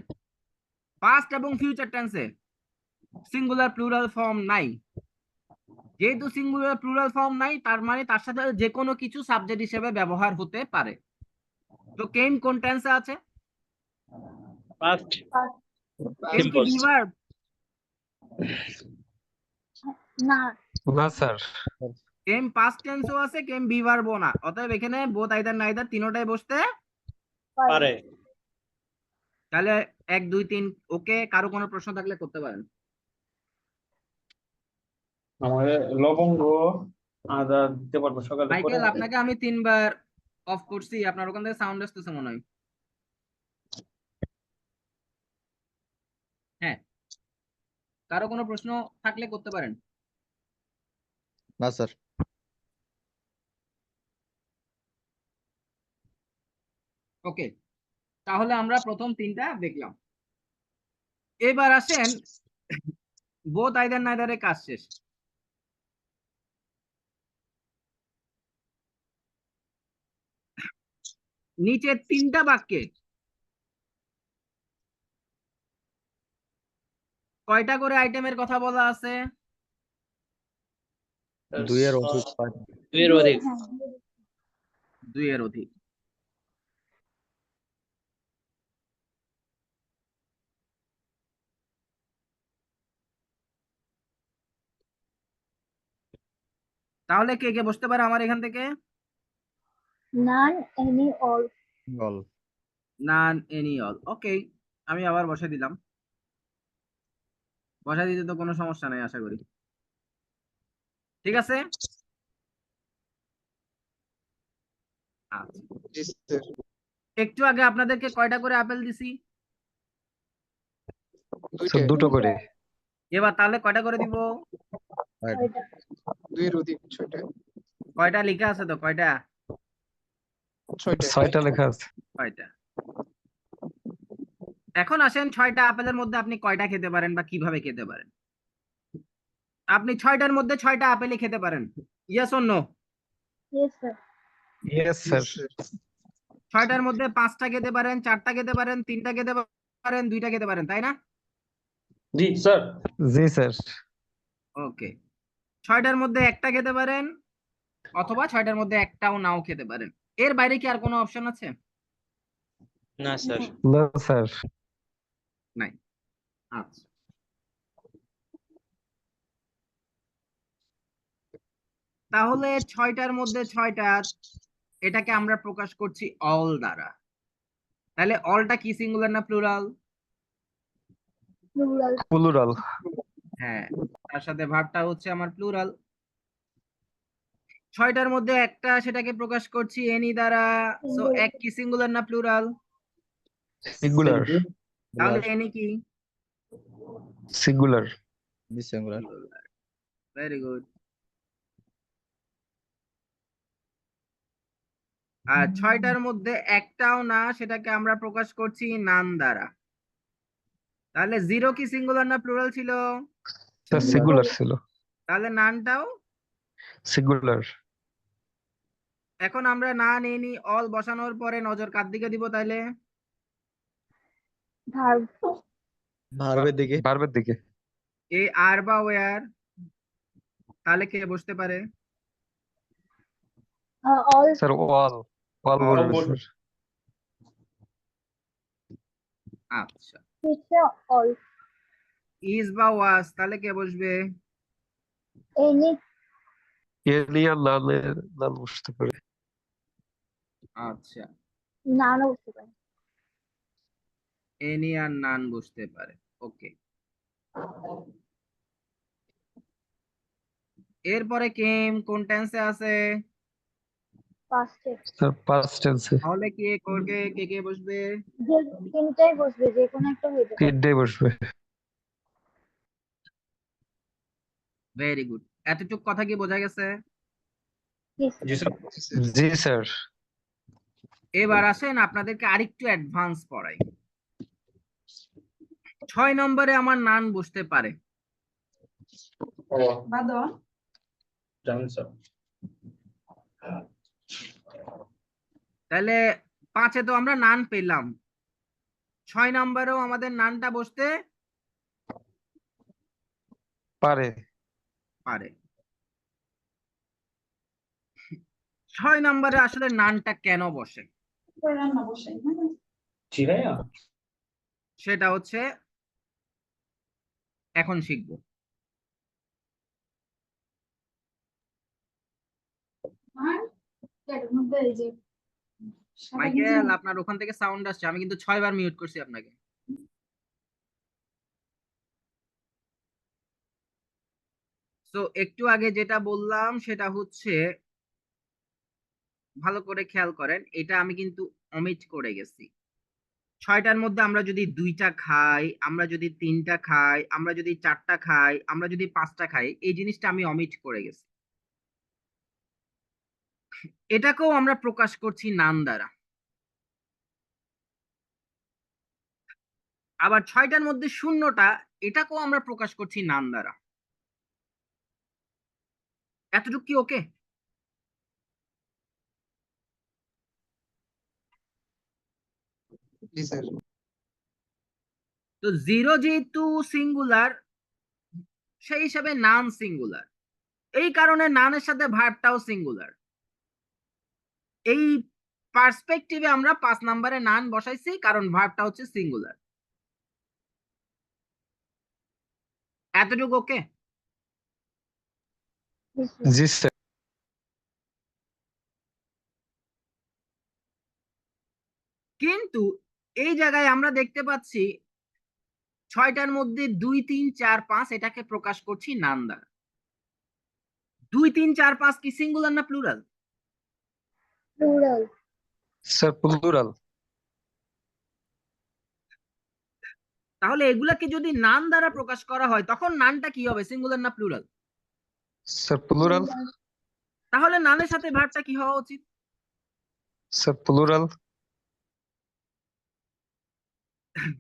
A: পাস্ট এবং ফিউচার টেন্সে সিঙ্গুলার প্লুরাল ফর্ম নাই। যেহেতু সিঙ্গুলার প্লুরাল ফর্ম নাই, তার মানে তার সাথে যে কোনো কিছু সাবজেক্ট হিসেবে ব্যবহার হতে পারে। তো কেম কোন টেন্সে আছে?
D: পাস্ট
A: কেম কি বি ভার্ব?
E: না
H: না স্যার।
A: কেম পাস্ট টেন্সও আছে, কেম বি ভার্বও না। অতএব এখানে বোথ আইদার নাইদার তিনটাই বসতে
D: পারে।
A: তাহলে 1 2 3 ওকে। কারো কোনো প্রশ্ন থাকলে করতে পারেন।
I: আমাদের লবঙ্গ আদা দিতে পারবো সকালে করে।
A: মাইকেল, আপনাকে আমি 3 বার অফ করছি, আপনার ওখান থেকে সাউন্ড আসতেছে মনে হয়। হ্যাঁ, কারো কোনো প্রশ্ন থাকলে করতে পারেন।
G: না স্যার।
A: ওকে, তাহলে আমরা প্রথম 3টা দেখলাম। এবার আসেন বোথ আইদার নাইদারের কাজ শেষ। নিচের 3টা বাক্যে কয়টা করে আইটেমের কথা বলা আছে?
G: দুইয়ের অধিক পাঁচ।
D: দুইয়ের অধিক।
E: হ্যাঁ,
A: 2 এর অধিক। তাহলে কে কে বসতে পারে আমার এখান থেকে?
E: নান এনি অল।
G: গল।
A: নান এনি অল। ওকে, আমি আবার বসে দিলাম। বসা দিতে তো কোনো সমস্যা নাই আশা করি। ঠিক আছে? আচ্ছা,
B: জি স্যার।
A: একটু আগে আপনাদেরকে কয়টা করে আপেল দিছি?
H: স্যার দুটো করে।
A: এবার তাহলে কয়টা করে দিব?
E: ছয়টা।
F: 2 এর অধিক 6টা।
A: কয়টা লেখা আছে তো? কয়টা?
F: 6টা।
H: 6টা লেখা আছে।
A: কয়টা? এখন আসেন 6টা আপেলের মধ্যে আপনি কয়টা খেতে পারেন বা কিভাবে খেতে পারেন? আপনি 6টার মধ্যে 6টা আপেলই খেতে পারেন। Yes or no?
E: Yes sir.
H: Yes
B: জি
H: স্যার।
B: স্যার।
A: 6টার মধ্যে 5টা খেতে পারেন, 4টা খেতে পারেন, 3টা খেতে পারেন, 2টা খেতে পারেন, তাই না?
I: জি স্যার।
H: জি স্যার।
A: ওকে, 6টার মধ্যে একটা খেতে পারেন অথবা 6টার মধ্যে একটাও নাও খেতে পারেন। এর বাইরে কি আর কোনো অপশন আছে?
D: না স্যার।
H: না স্যার।
A: নাই। আচ্ছা, তাহলে 6টার মধ্যে 6টা, এটাকে আমরা প্রকাশ করছি অল দ্বারা। তাহলে অলটা কি, সিঙ্গুলার না প্লুরাল?
E: প্লুরাল।
H: প্লুরাল।
A: হ্যাঁ, তার সাথে ভার্বটা হচ্ছে আমার প্লুরাল। 6টার মধ্যে একটা, সেটাকে প্রকাশ করছি এনি দ্বারা। সো এক কি, সিঙ্গুলার না প্লুরাল?
H: সিঙ্গুলার।
A: তাহলে এনি কি?
H: সিঙ্গুলার।
G: সিঙ্গুলার।
A: Very good. আর 6টার মধ্যে একটাও না, সেটাকে আমরা প্রকাশ করছি নান দ্বারা। তাহলে 0 কি সিঙ্গুলার না প্লুরাল ছিল?
H: স্যার সিঙ্গুলার ছিল।
A: তাহলে নানটাও।
H: সিঙ্গুলার।
A: এখন আমরা নান এনি অল বসানোর পরে নজর কার দিকে দিব তাইলে?
E: ভার্ব।
G: ভার্বের দিকে।
H: ভার্বের দিকে।
A: এ আর বা ওয়ার, তাহলে কে বসতে পারে?
E: অল।
H: Sir all. অল বলবে স্যার।
A: আচ্ছা,
E: হচ্ছে অল।
A: ইজ বা ওয়াজ, তাহলে কে বসবে?
E: এনি।
H: এলিয়া লালের লাল বুঝতে পারে।
A: আচ্ছা,
E: নানও বলতে পারে।
A: এনি আর নান বসতে পারে। ওকে, এরপরে কেম কোন টেন্সে আছে?
E: পাস্টে।
H: স্যার পাস্ট টেন্সে।
A: তাহলে কে করবে, কে কে বসবে?
E: যে তিনটাই বসবে, যে কোনো একটা হইতে পারে।
H: তিনটাই বসবে।
A: Very good. এতটুক কথা কি বোঝা গেছে?
E: Yes,
I: জি স্যার।
H: জি স্যার।
A: এবার আসেন আপনাদেরকে আরেকটু অ্যাডভান্স পড়াই। 6 নম্বরে আমার নান বসতে পারে।
I: ও জানেন স্যার।
A: তাহলে 5-এ তো আমরা নান পেলাম, 6 নম্বরেও আমাদের নানটা বসতে
H: পারে।
A: পারে। 6 নম্বরে আসলে নানটা কেন বসে
I: জি ভাইয়া।
A: সেটা হচ্ছে এখন শিখবো। মাইকেল, আপনার ওখান থেকে সাউন্ড আসছে, আমি কিন্তু 6 বার মিউট করছি আপনাকে। তো একটু আগে যেটা বললাম সেটা হচ্ছে, ভালো করে খেয়াল করেন, এটা আমি কিন্তু অমিট করে গেছি। 6টার মধ্যে আমরা যদি 2টা খাই, আমরা যদি 3টা খাই, আমরা যদি 4টা খাই, আমরা যদি 5টা খাই, এই জিনিসটা আমি অমিট করে গেছি। এটাকেও আমরা প্রকাশ করছি নাম দ্বারা। আবার 6টার মধ্যে 0টা, এটাকেও আমরা প্রকাশ করছি নাম দ্বারা। এতটুকু কি ওকে?
B: জি স্যার।
A: তো 0 যেহেতু সিঙ্গুলার, সেই হিসাবে নান সিঙ্গুলার। এই কারণে নানের সাথে ভার্বটাও সিঙ্গুলার। এই পার্সপেক্টিভে আমরা 5 নম্বরে নান বসাইছি কারণ ভার্বটা হচ্ছে সিঙ্গুলার। এতটুকু ওকে?
H: জি স্যার।
A: কিন্তু এই জায়গায় আমরা দেখতে পাচ্ছি 6টার মধ্যে 2 3 4 5 এটাকে প্রকাশ করছি নান দ্বারা। 2 3 4 5 কি সিঙ্গুলার না প্লুরাল?
E: প্লুরাল।
H: Sir plural.
A: তাহলে এগুলাকে যদি নান দ্বারা প্রকাশ করা হয় তখন নানটা কি হবে, সিঙ্গুলার না প্লুরাল?
H: Sir plural.
A: তাহলে নানের সাথে ভার্বটা কি হওয়া উচিত?
H: Sir plural.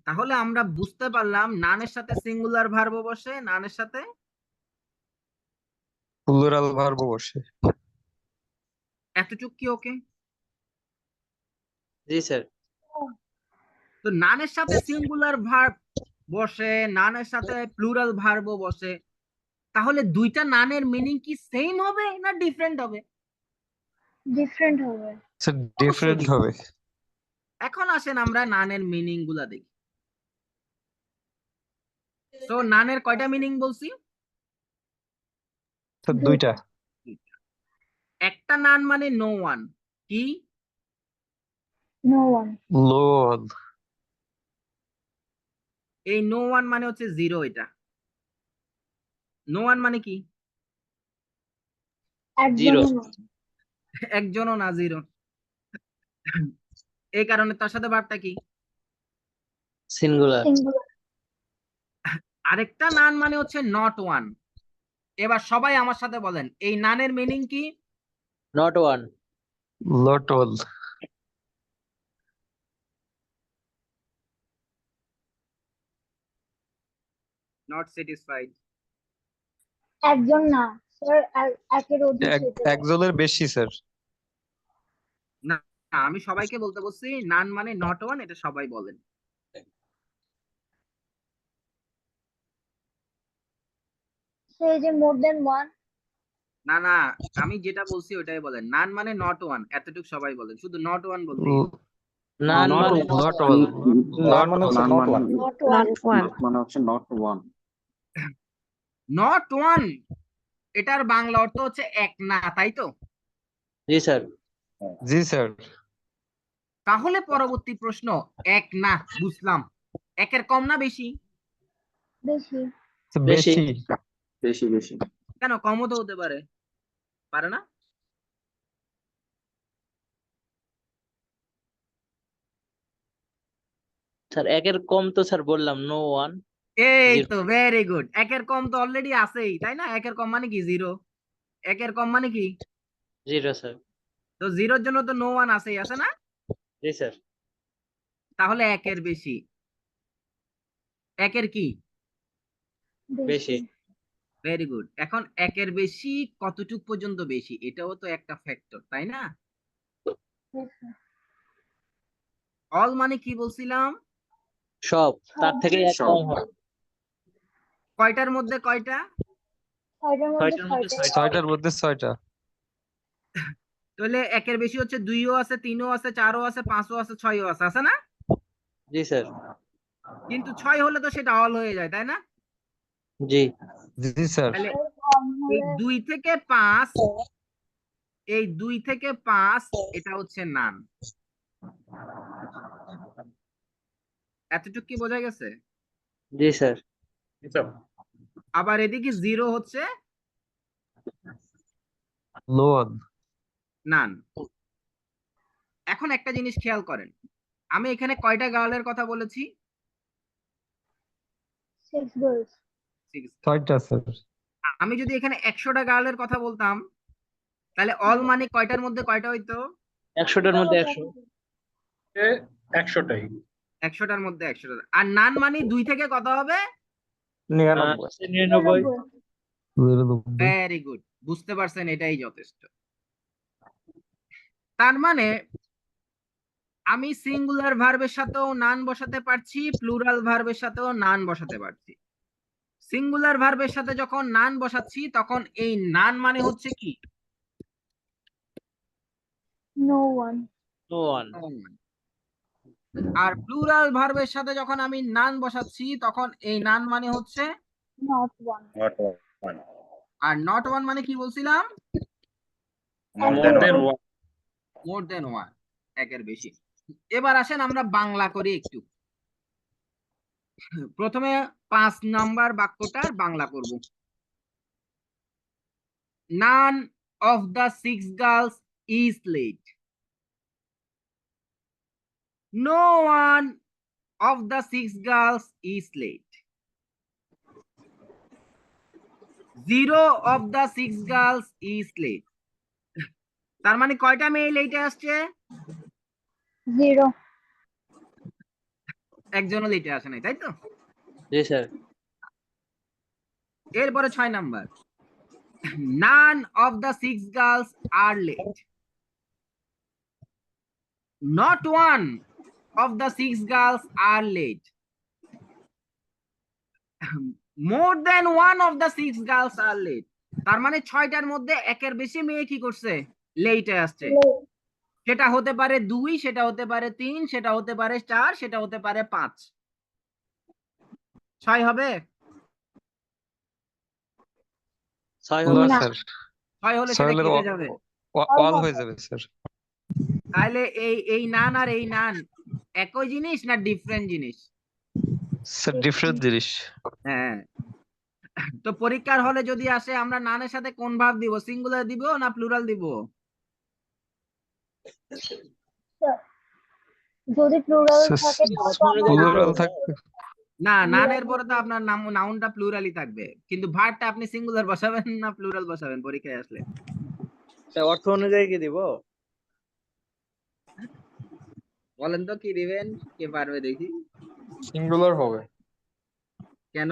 A: তাহলে আমরা বুঝতে পারলাম নানের সাথে সিঙ্গুলার ভার্ব বসে, নানের সাথে
H: প্লুরাল ভার্ব বসে।
A: এতটুক কি ওকে?
D: জি স্যার।
A: তো নানের সাথে সিঙ্গুলার ভার্ব বসে, নানের সাথে প্লুরাল ভার্ব বসে, তাহলে দুইটা নানের মিনিং কি সেম হবে না ডিফারেন্ট হবে?
E: ডিফারেন্ট হবে।
H: স্যার ডিফারেন্ট হবে।
A: এখন আসেন আমরা নানের মিনিং গুলা দেখি। তো নানের কয়টা মিনিং বলছি?
H: স্যার দুইটা।
A: একটা নান মানে নো ওয়ান, কি?
E: No one.
H: No one.
A: এই নো ওয়ান মানে হচ্ছে জিরো। এটা নো ওয়ান মানে কি?
D: Zero.
E: একজনও না।
A: একজনও না, জিরো। এই কারণে তার সাথে ভার্বটা কি?
D: সিঙ্গুলার।
E: সিঙ্গুলার।
A: আরেকটা নান মানে হচ্ছে নট ওয়ান। এবার সবাই আমার সাথে বলেন এই নানের মিনিং কি?
D: Not one.
H: Not one.
A: Not satisfied.
E: একজন না স্যার, একের অধিক হতে পারে।
H: একজনের বেশি স্যার।
A: না, আমি সবাইকে বলতে বলছি নান মানে নট ওয়ান, এটা সবাই বলেন।
E: সেই যে মোর দেন ওয়ান।
A: না না, আমি যেটা বলছি ওটাই বলেন। নান মানে নট ওয়ান, এতটুকু সবাই বলেন, শুধু নট ওয়ান বলতে।
D: নান
I: Not
D: মানে
I: one.
H: Not one.
B: নান মানে হচ্ছে নট ওয়ান।
E: Not one.
I: মানে হচ্ছে নট ওয়ান।
A: নট ওয়ান এটার বাংলা অর্থ হচ্ছে এক না, তাই তো?
D: জি স্যার।
H: জি স্যার।
A: তাহলে পরবর্তী প্রশ্ন, এক না বুঝলাম, একের কম না বেশি?
E: বেশি।
H: বেশি।
I: বেশি বেশি।
A: কেন, কমও তো হতে পারে, পারে না?
D: স্যার একের কম তো স্যার বললাম নো ওয়ান।
A: এই
D: Zero.
A: তো ভেরি গুড। একের কম তো অলরেডি আছেই, তাই না? একের কম মানে কি? জিরো। একের কম মানে কি?
D: Zero sir.
A: তো জিরোর জন্য তো নো ওয়ান আছেই, আছে না?
D: জি স্যার।
A: তাহলে একের বেশি। একের কি?
D: বেশি।
A: Very good. এখন একের বেশি কতটুক পর্যন্ত বেশি, এটাও তো একটা ফ্যাক্টর, তাই না? অল মানে কি বলছিলাম?
D: সব, তার থেকে এক
I: সব।
D: কম হয়।
A: কয়টার মধ্যে কয়টা?
E: ছয়টার মধ্যে
D: ছয়টার মধ্যে
E: ছয়টা।
D: ছয়টা।
H: 6টার মধ্যে 6টা।
A: তাহলে একের বেশি হচ্ছে 2ও আছে, 3ও আছে, 4ও আছে, 5ও আছে, 6ও আছে, আছে না?
D: জি স্যার।
A: কিন্তু 6 হলে তো সেটা অল হয়ে যায়, তাই না?
D: জি।
H: জি স্যার।
A: তাহলে
E: এর কম
A: এই
E: হলে
A: 2 থেকে 5, এই 2 থেকে 5 এটা হচ্ছে নান। এতটুকু কি বোঝা গেছে?
D: জি স্যার।
A: আবার এদিকে 0 হচ্ছে
H: নো ওয়ান।
A: নান। এখন একটা জিনিস খেয়াল করেন, আমি এখানে কয়টা গার্লের কথা বলেছি?
E: 6 গার্লস।
A: 6।
H: 6টা স্যার।
A: আমি যদি এখানে 100টা গার্লের কথা বলতাম তাহলে অল মানে কয়টার মধ্যে কয়টা হইতো?
D: 100টার মধ্যে 100।
I: 100টাই।
A: 100টার মধ্যে 100টা। আর নান মানে 2 থেকে কত হবে?
B: 99।
D: 99।
A: ভেরি গুড, বুঝতে পারছেন, এটাই যথেষ্ট। তার মানে আমি সিঙ্গুলার ভার্বের সাথেও নান বসাতে পারছি, প্লুরাল ভার্বের সাথেও নান বসাতে পারছি। সিঙ্গুলার ভার্বের সাথে যখন নান বসাচ্ছি তখন এই নান মানে হচ্ছে কি?
E: No one.
D: No one.
A: আর প্লুরাল ভার্বের সাথে যখন আমি নান বসাচ্ছি তখন এই নান মানে হচ্ছে,
E: Not one.
A: Are not one মানে কি বলছিলাম?
E: Again,
A: মোর দেন ওয়ান, একের বেশি। এবার আসেন আমরা বাংলা করি একটু। প্রথমে 5 নাম্বার বাক্যটার বাংলা করব। None of the 6 girls is late. No one of the 6 girls is late. 0 of the 6 girls is late. তার মানে কয়টা মেয়ে লেটে আসছে?
E: 0.
A: একজনও লেটে আসে নাই, তাই তো?
D: জি স্যার।
A: এরপরে 6 number, none of the 6 girls are late. Not one of the 6 girls are late. More than one of the 6 girls are late. তার মানে 6টার মধ্যে একের বেশি মেয়ে কি করছে? লেটে আসছে।
E: Late.
A: সেটা হতে পারে 2, সেটা হতে পারে 3, সেটা হতে পারে 4, সেটা হতে পারে 5। 6 হবে?
D: 6
H: না
D: হবে।
E: না।
H: স্যার,
A: 6 হলে সেটা
H: সহেলের
A: কি হয়ে যাবে?
H: অল হয়ে যাবে স্যার।
A: তাহলে এই নান আর এই নান একই জিনিস না ডিফারেন্ট জিনিস?
H: স্যার ডিফারেন্ট জিনিস।
A: হ্যাঁ। তো পরীক্ষার হলে যদি আসে আমরা নানের সাথে কোন ভাব দিব? সিঙ্গুলার দিব না প্লুরাল দিব?
E: যদি প্লুরাল
H: স্যার,
E: থাকে তাহলে তো আমরা
H: প্লুরাল
E: নাম
H: থাকবে।
A: না, নানের পরে তো আপনার নাউনটা প্লুরালই থাকবে, কিন্তু ভার্বটা আপনি সিঙ্গুলার বসাবেন না প্লুরাল বসাবেন পরীক্ষায় আসলে?
D: স্যার অর্থ অনুযায়ী কি দিব?
A: বলেন তো কি দিবেন, কে পারবে দেখি।
B: সিঙ্গুলার হবে।
A: কেন?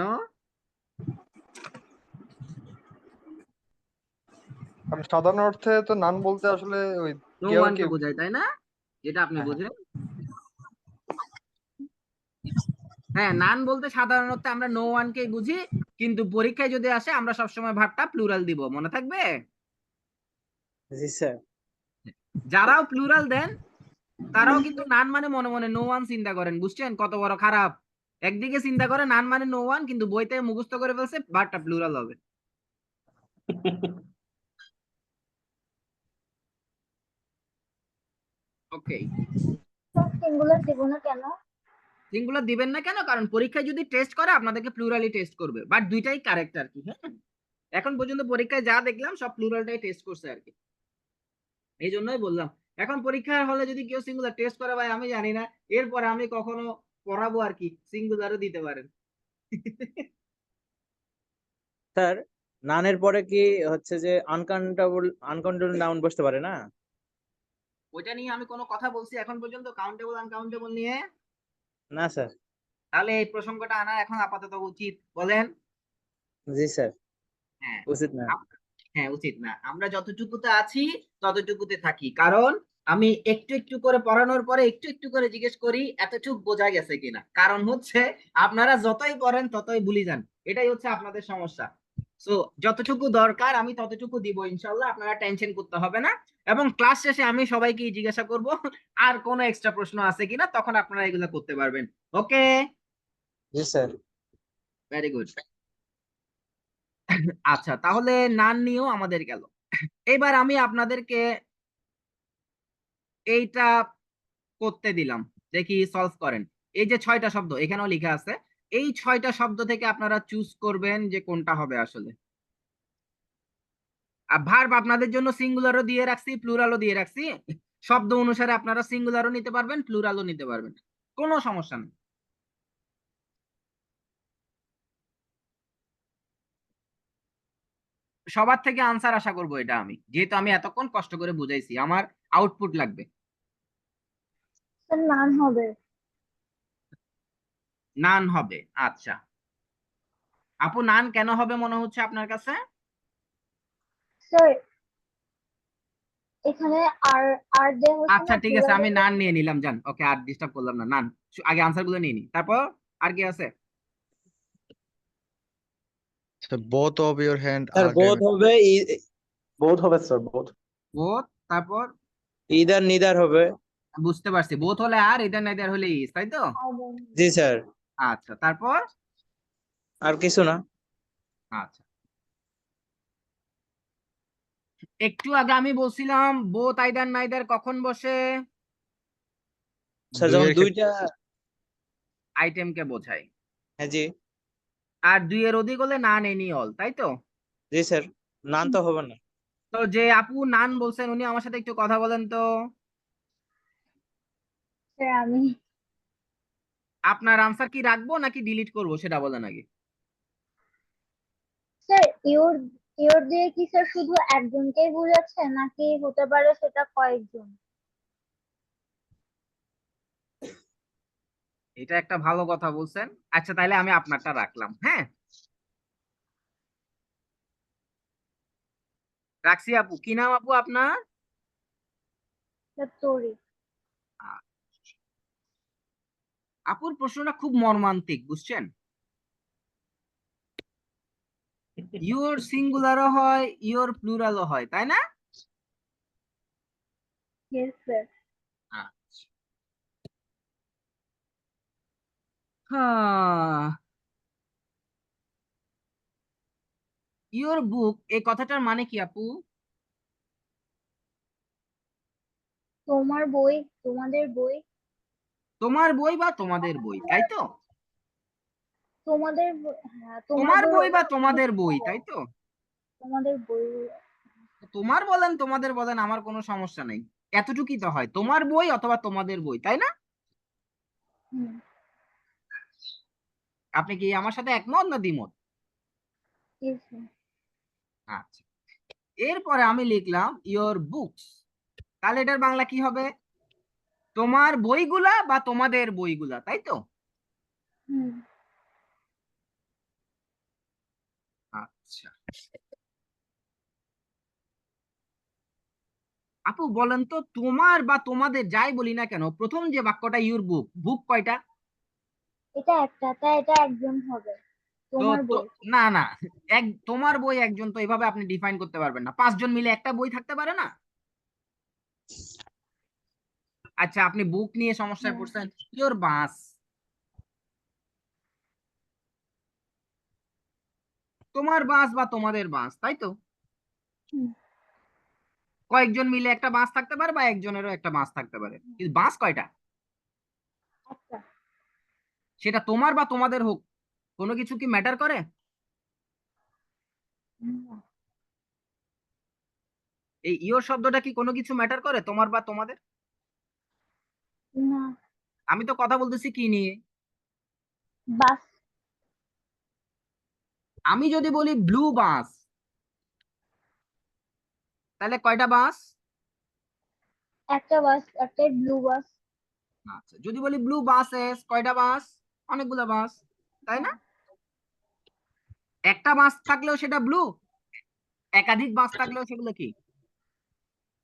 B: কারণ সাধারণ অর্থে তো নান বলতে আসলে ওই
A: নো
B: কেউ
A: ওয়ান কে
B: কেউ
A: বোঝায়, তাই না? যেটা আপনি
B: হ্যাঁ।
A: বোঝেন। হ্যাঁ, নান বলতে সাধারণত আমরা নো ওয়ান কেই বুঝি, কিন্তু পরীক্ষায় যদি আসে আমরা সবসময় ভার্বটা প্লুরাল দিব, মনে থাকবে?
D: জি স্যার।
A: যারাও প্লুরাল দেন তারাও কিন্তু নান মানে মনে মনে নো ওয়ান চিন্তা করেন, বুঝছেন কত বড় খারাপ? একদিকে চিন্তা করে নান মানে নো ওয়ান, কিন্তু বইতে মুখস্থ করে ফেলছে ভার্বটা প্লুরাল হবে। ওকে,
E: সিঙ্গুলার দিব না কেন?
A: সিঙ্গুলার দিবেন না কেন? কারণ পরীক্ষায় যদি টেস্ট করে আপনাদেরকে প্লুরালি টেস্ট করবে, বাট দুইটাই কারেক্ট আর কি। হ্যাঁ, এখন পর্যন্ত পরীক্ষায় যা দেখলাম সব প্লুরালটাই টেস্ট করছে আর কি, এই জন্যই বললাম। এখন পরীক্ষার হলে যদি কেউ সিঙ্গুলার টেস্ট করে ভাই আমি জানি না, এরপরে আমি কখনো পড়াবো আর কি, সিঙ্গুলারও দিতে পারেন।
D: স্যার নানের পরে কি হচ্ছে যে আনকাউন্টেবল নাউন বসতে পারে না?
A: ওইটা নিয়ে আমি কোনো কথা বলছি এখন পর্যন্ত, কাউন্টেবল আনকাউন্টেবল নিয়ে?
D: না স্যার।
A: তাহলে এই প্রসঙ্গটা আনা এখন আপাতত উচিত, বলেন?
D: জি স্যার,
A: হ্যাঁ,
D: উচিত না।
A: হ্যাঁ উচিত না। আমরা যতটুকুতে আছি ততটুকুতে থাকি, কারণ আমি একটু একটু করে পড়ানোর পরে একটু একটু করে জিজ্ঞেস করি এতটুকু বোঝা গেছে কিনা। কারণ হচ্ছে আপনারা যতই পড়েন ততই ভুলে যান, এটাই হচ্ছে আপনাদের সমস্যা। সো যতটুকু দরকার আমি ততটুকু দিব ইনশাল্লাহ, আপনারা টেনশন করতে হবে না। এবং ক্লাস শেষে আমি সবাইকে জিজ্ঞাসা করব আর কোনো এক্সট্রা প্রশ্ন আছে কিনা, তখন আপনারা এগুলো করতে পারবেন। ওকে,
D: জি স্যার।
A: Very good. আচ্ছা, তাহলে নান নিয়েও আমাদের গেল। এবার আমি আপনাদেরকে এইটা করতে দিলাম, দেখি সলভ করেন। এই যে 6টা শব্দ এখানেও লেখা আছে, এই 6টা শব্দ থেকে আপনারা চুজ করবেন যে কোনটা হবে আসলে। আর ভার্ব আপনাদের জন্য সিঙ্গুলারও দিয়ে রাখছি, প্লুরালও দিয়ে রাখছি। শব্দ অনুসারে আপনারা সিঙ্গুলারও নিতে পারবেন, প্লুরালও নিতে পারবেন, কোনো সমস্যা নেই। সবার থেকে আনসার আশা করবো এটা আমি, যেহেতু আমি এতক্ষণ কষ্ট করে বুঝাইছি, আমার আউটপুট লাগবে।
E: স্যার নান হবে।
A: নান হবে, আচ্ছা। আপু নান কেন হবে মনে হচ্ছে আপনার কাছে?
E: স্যার এখানে আর আর দেয়া হচ্ছে
A: আচ্ছা
E: না
A: ঠিক আছে, আমি
E: প্লুরাল।
A: নান নিয়ে নিলাম, জান। ওকে, আর ডিস্টার্ব করলাম না, নান। আগে আনসার গুলো নিয়ে নি, তারপর আর কি আছে?
G: So both of your hand
D: sir
G: are
D: both
G: damaged.
D: হবে
I: বোধ হবে স্যার বোধ
A: বোথ, তারপর
D: ইদার নিদার হবে।
A: বুঝতে পারছি, বোথ হলে আর, ইদার নাইদার হলে ইজ, তাই তো?
D: জি স্যার,
A: আচ্ছা, তারপর?
D: আর কিছু না।
A: আচ্ছা, একটু আগে আমি বলছিলাম বোথ আইদার নাইদার কখন বসে?
D: স্যার যখন
G: দুইয়ের
D: দুইটা,
A: আইটেমকে বোঝায়।
D: হ্যাঁ জি
A: আর দুইয়ের অধিক হলে নান এনি অল, তাই তো?
D: জি স্যার, নান তো হবে না।
A: তো যে আপু নান বলছেন উনি আমার সাথে একটু কথা বলেন তো।
E: স্যার আমি
A: আপনার আনসার কি রাখবো নাকি ডিলিট করব সেটা বলেন আগে।
E: স্যার ইওর ইওর দিয়ে কি স্যার শুধু একজনকেই বোঝাচ্ছে নাকি হতে পারে সেটা কয়েকজন?
A: এটা একটা ভালো কথা বলছেন। আচ্ছা, তাহলে আমি আপনারটা রাখলাম, হ্যাঁ রাখছি আপু। কি নাম আপু আপনার?
E: স্যার তোরই।
A: আপুর প্রশ্নটা খুব মর্মান্তিক, বুঝছেন? ইওর সিঙ্গুলারও হয়, ইওর প্লুরালও হয়, তাই না?
E: Yes sir.
A: আচ্ছা। হ্যাঁ, ইওর বুক এই কথাটার মানে কি আপু?
E: তোমার বই, তোমাদের বই।
A: তোমার বই বা তোমাদের বই, তাই তো?
E: তোমাদের হ্যাঁ
A: তোমার
E: তোমাদের
A: বই বা তোমাদের বই, তাই তো?
E: তোমাদের বই।
A: তোমার বলেন তোমাদের বলেন, আমার কোনো সমস্যা নেই। এতটুকুই তো হয়, তোমার বই অথবা তোমাদের বই, তাই না?
E: হুম।
A: আপনি কি আমার সাথে একমত না দ্বিমত?
E: Yes sir.
A: আচ্ছা, এরপরে আমি লিখলাম ইওর বুকস, তাহলে এটার বাংলা কি হবে? তোমার বইগুলা বা তোমাদের বইগুলা, তাই তো?
E: হুম।
A: আচ্ছা, আপু বলেন তো, তোমার বা তোমাদের যাই বলি না কেন, প্রথম যে বাক্যটা ইউর বুক, বুক কয়টা?
E: এটা একটা, তাই এটা একজন হবে।
A: তো
E: তোমার
A: তো
E: বই।
A: না না, তোমার বই একজন তো এভাবে আপনি ডিফাইন করতে পারবেন না, 5 জন মিলে একটা বই থাকতে পারে না? আচ্ছা, আপনি বুক নিয়ে সমস্যায়
E: হ্যাঁ।
A: পড়ছেন, ইওর বাস, তোমার বাস বা তোমাদের বাস, তাই তো?
E: হুম।
A: কয়েকজন মিলে একটা বাস থাকতে পারে বা একজনেরও একটা বাস থাকতে পারে, কিন্তু বাস কয়টা?
E: একটা।
A: সেটা তোমার বা তোমাদের হোক, কোনো কিছু কি ম্যাটার করে?
E: না।
A: এই ইওর শব্দটা কি কোনো কিছু ম্যাটার করে, তোমার বা তোমাদের?
E: না।
A: আমি তো কথা বলতেছি কি নিয়ে?
E: বাস।
A: আমি যদি বলি ব্লু বাস, তাহলে কয়টা বাস?
E: একটা বাস, একটাই ব্লু বাস।
A: আচ্ছা, যদি বলি ব্লু বাসেস, কয়টা বাস? অনেকগুলো বাস, তাই না? একটা বাস থাকলেও সেটা ব্লু, একাধিক বাস থাকলেও সেগুলো কি?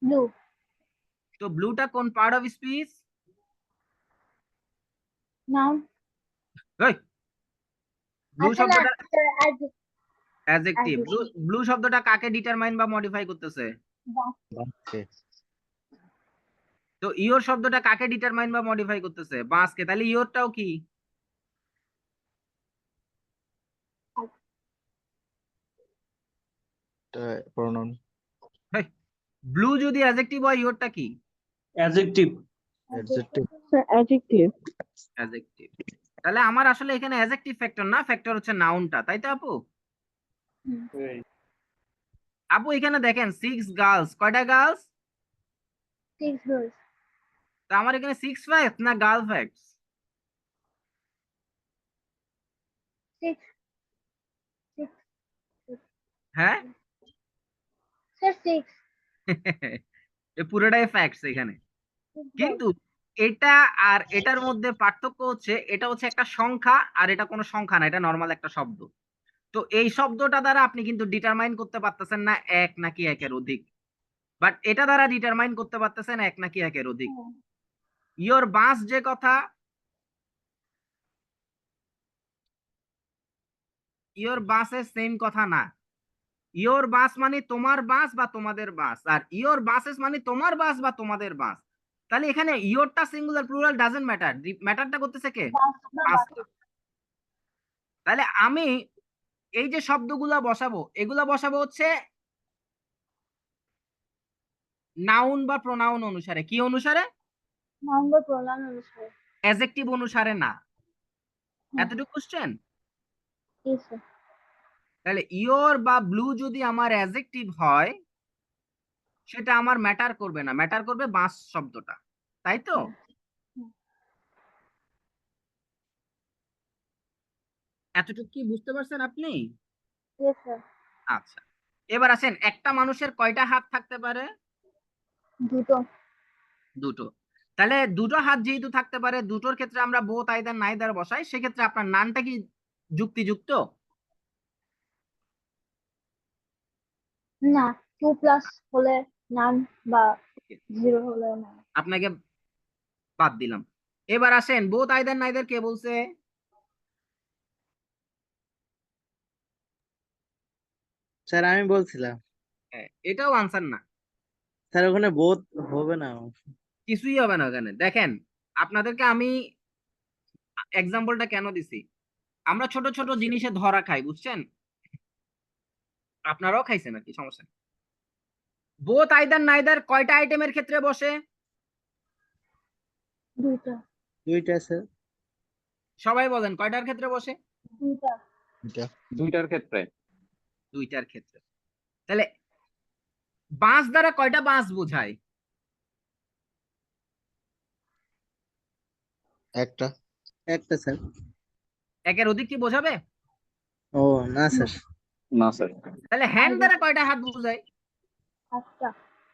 E: ব্লু।
A: তো ব্লুটা কোন part of speech?
E: Noun.
A: Blue
E: আচ্ছা না
A: শব্দটা
E: sir,
A: adjective. Blue
E: adjective।
A: Blue শব্দটা কাকে ডিটারমাইন বা মডিফাই করতেছে?
E: বাস।
G: বাসকে।
A: তো ইওর শব্দটা কাকে ডিটারমাইন বা মডিফাই করতেছে? বাসকে, তাহলে ইওরটাও কি?
G: প্রনাউন।
A: ব্লু যদি অ্যাডজেক্টিভ হয়, ইওরটা কি?
I: Adjective
G: adjective.
E: Sir adjective.
A: Adjective. তাহলে আমার আসলে এখানে অ্যাডজেক্টিভ ফ্যাক্টর না, ফ্যাক্টর হচ্ছে নাউনটা, তাই তো আপু? আপু এখানে দেখেন 6 গার্লস, কয়টা গার্লস?
E: 6 গার্লস।
A: তা আমার এখানে 6 ফ্যাক্টস না গার্ল ফ্যাক্টস?
E: 6 6
A: হ্যাঁ
E: স্যার 6
A: এ পুরোটাই ফ্যাক্টস এখানে। কিন্তু এটা আর এটার মধ্যে পার্থক্য হচ্ছে, এটা হচ্ছে একটা সংখ্যা আর এটা কোনো সংখ্যা না, এটা নর্মাল একটা শব্দ। তো এই শব্দটা দ্বারা আপনি কিন্তু ডিটারমাইন করতে পারতেছেন না এক নাকি একের অধিক, বাট এটা দ্বারা ডিটারমাইন করতে পারতেছেন এক নাকি একের অধিক। ইওর বাস যে কথা, ইওর বাসের সেম কথা না। ইওর বাস মানে তোমার বাস বা তোমাদের বাস, আর ইওর বাসেস মানে তোমার বাস বা তোমাদের বাস। তাহলে এখানে ইওরটা সিঙ্গুলার প্লুরাল ডাজন্ট ম্যাটার, ম্যাটারটা করতেছে কে?
E: বাস বা
A: বাসটা।
E: বাকি।
A: তাহলে আমি এই যে শব্দগুলা বসাবো, এগুলা বসাবো হচ্ছে নাউন বা প্রোনাউন অনুসারে। কি অনুসারে?
E: নাউন বা প্রোনাউন অনুসারে।
A: অ্যাডজেক্টিভ অনুসারে না।
E: হ্যাঁ,
A: এতটুকু কোশ্চেন।
E: yes sir.
A: তাহলে ইওর বা ব্লু যদি আমার অ্যাডজেক্টিভ হয়, সেটা আমার ম্যাটার করবে না, ম্যাটার করবে বাস শব্দটা, তাই তো?
E: হ্যাঁ, হ্যাঁ।
A: এতটুকু কি বুঝতে পারছেন আপনি?
E: Yes sir.
A: আচ্ছা, এবার আসেন, একটা মানুষের কয়টা হাত থাকতে পারে?
E: দুটো।
A: দুটো। তাহলে দুটো হাত যেহেতু থাকতে পারে, দুটোর ক্ষেত্রে আমরা বোথ আইদার নাইদার বসাই, সেক্ষেত্রে আপনার নানটা কি যুক্তিযুক্ত?
E: না, 2+ হলে নান বা 0 হলে না।
A: আপনাকে বাদ দিলাম। এবার আসেন, বোথ আইদার নাইদার কে বলছে?
D: স্যার আমি বলছিলাম।
A: হ্যাঁ, এটাও আনসার না,
D: স্যার ওখানে বোধ হবে না।
A: কিছুই হবে না ওখানে। দেখেন, আপনাদেরকে আমি এক্সাম্পলটা কেন দিছি, আমরা ছোট ছোট জিনিসে ধরা খাই, বুঝছেন? আপনারাও খাইছেন আর কি, সমস্যা নেই। বোথ আইদার নাইদার কয়টা আইটেমের ক্ষেত্রে বসে?
E: দুইটা।
D: দুইটা স্যার।
A: সবাই বলেন কয়টার ক্ষেত্রে বসে?
E: দুইটা।
G: এটা
I: দুইটার ক্ষেত্রে।
A: দুইটার ক্ষেত্রে। তাহলে বাঁশ দ্বারা কয়টা বাঁশ বোঝায়?
G: একটা
D: একটা স্যার।
A: একের অধিক কি বোঝাবে?
D: ও না স্যার।
I: না স্যার,
A: তাহলে হ্যান্ড দ্বারা কয়টা হাত বোঝায়?
E: একটা।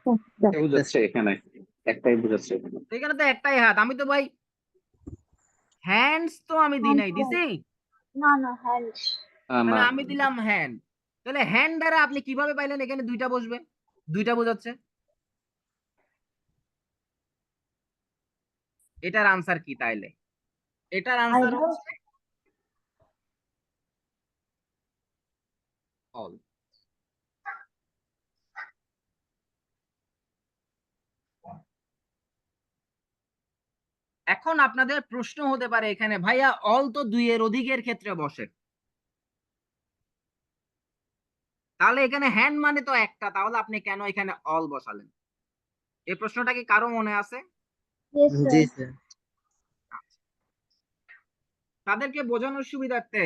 I: একটাই বুঝাচ্ছে এখানে, একটাই বুঝাচ্ছে এখানে।
A: এখানে তো একটাই হাত। আমি তো ভাই হ্যান্ডস তো আমি দিই নাই, দিছি?
E: না না, হ্যান্ড।
A: তাহলে
I: না,
A: আমি দিলাম হ্যান্ড। তাহলে হ্যান্ড দ্বারা আপনি কিভাবে পাইলেন এখানে দুইটা বসবে? দুইটা বোঝাচ্ছে। এটার আনসার কি তাইলে? এটার আনসার
E: আইদার।
A: হচ্ছে অল। এখন আপনাদের প্রশ্ন হতে পারে এখানে, ভাইয়া অল তো দুইয়ের অধিকের ক্ষেত্রে বসে, তাহলে এখানে হ্যান্ড মানে তো একটা, তাহলে আপনি কেন এখানে অল বসালেন? এই প্রশ্নটা কি কারো মনে আছে?
E: Yes
D: জি
E: sir.
D: স্যার।
A: তাদেরকে বোঝানোর সুবিধার্থে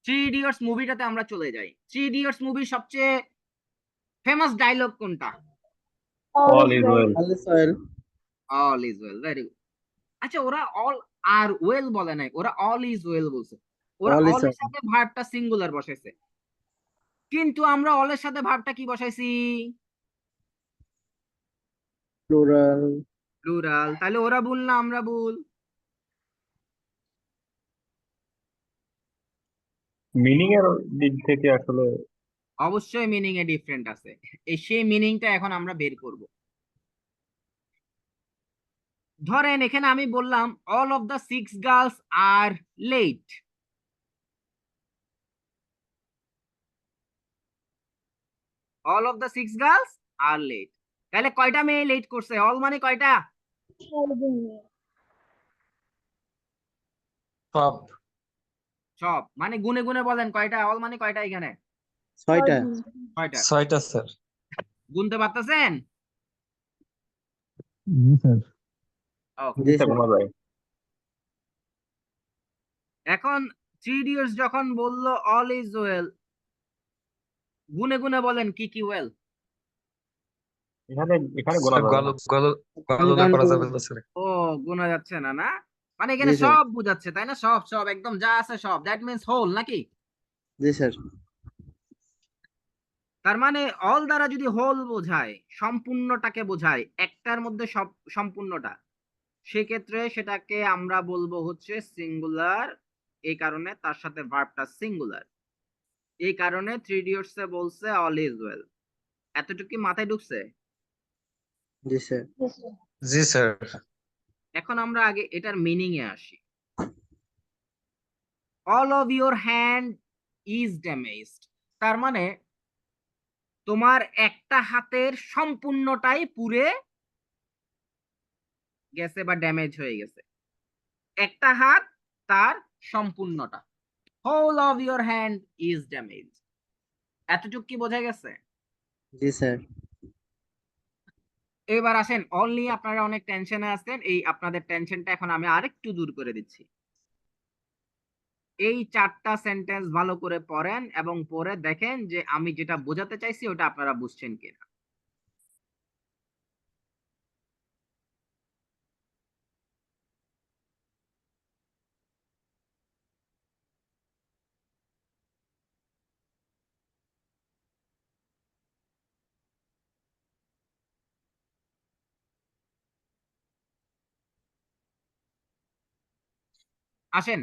A: থ্রি ইডিয়টস মুভিটাতে আমরা চলে যাই। থ্রি ইডিয়টস মুভির সবচেয়ে ফেমাস ডায়লগ কোনটা?
E: All is well.
D: All soil.
A: All is well, very good. আচ্ছা, ওরা অল আর ওয়েল বলে নাই, ওরা অল ইজ ওয়েল বলছে। ওরা
D: অল ইজ
A: অল এর সাথে ভার্বটা সিঙ্গুলার বসাইছে, কিন্তু আমরা অলের সাথে ভার্বটা কি বসাইছি?
D: প্লুরাল।
A: প্লুরাল। তাহলে ওরা ভুল না আমরা ভুল?
H: মিনিং এর দিক থেকে আসলে
A: অবশ্যই মিনিং এ ডিফারেন্ট আছে, এই সেই মিনিংটা এখন আমরা বের করব। ধরেন এখানে আমি বললাম all of the 6 girls are late. All of the 6 girls are late. তাহলে কয়টা মেয়ে লেট করছে? অল মানে কয়টা?
H: সব
A: সব। মানে গুনে গুনে বলেন কয়টা? অল মানে কয়টা এখানে?
D: 6টা।
A: কয়টা?
H: 6টা স্যার।
A: গুনতে পারতেছেন?
H: জি স্যার।
A: ওকে।
D: জি
H: এটা
D: স্যার।
H: গোনা যায়।
A: এখন থ্রি ইডিয়টস যখন বললো অল ইজ ওয়েল, গুনে গুনে বলেন কি কি ওয়েল?
H: এখানে এখানে গোনা
G: স্যার
H: যাবে না।
G: গলদা করা যাবে না স্যার।
A: ও, গোনা যাচ্ছে না, না? মানে
D: জি
A: এখানে
D: স্যার।
A: সব বুঝাচ্ছে, তাই না? সব সব একদম যা আছে সব, দ্যাট মিন্স হোল, নাকি?
D: জি স্যার।
A: তার মানে অল দ্বারা যদি হোল বোঝায়, সম্পূর্ণটাকে বোঝায়, একটার মধ্যে সব সম্পূর্ণটা, সেক্ষেত্রে সেটাকে আমরা বলবো হচ্ছে সিঙ্গুলার। এই কারণে তার সাথে ভার্বটা সিঙ্গুলার। এই কারণে থ্রি ইডিয়টস এ বলছে অল ইজ ওয়েল। এতটুকু কি মাথায় ঢুকছে?
D: জি স্যার।
E: Yes sir.
G: জি স্যার।
A: এখন আমরা আগে এটার মিনিং এ আসি। All of your hand is damaged. তার মানে তোমার একটা হাতের সম্পূর্ণটাই পুড়ে গেছে বা ড্যামেজ হয়ে গেছে। একটা হাত তার সম্পূর্ণটা, whole of your hand is damage. এতটুকু কি বোঝা গেছে?
D: জি স্যার।
A: এবার আসেন, অল নিয়ে আপনারা অনেক টেনশনে আছেন, এই আপনাদের টেনশনটা এখন আমি আরেকটু দূর করে দিচ্ছি। এই 4টা সেন্টেন্স ভালো করে পড়েন এবং পড়ে দেখেন যে আমি যেটা বোঝাতে চাইছি ওটা আপনারা বুঝছেন কিনা। আসেন,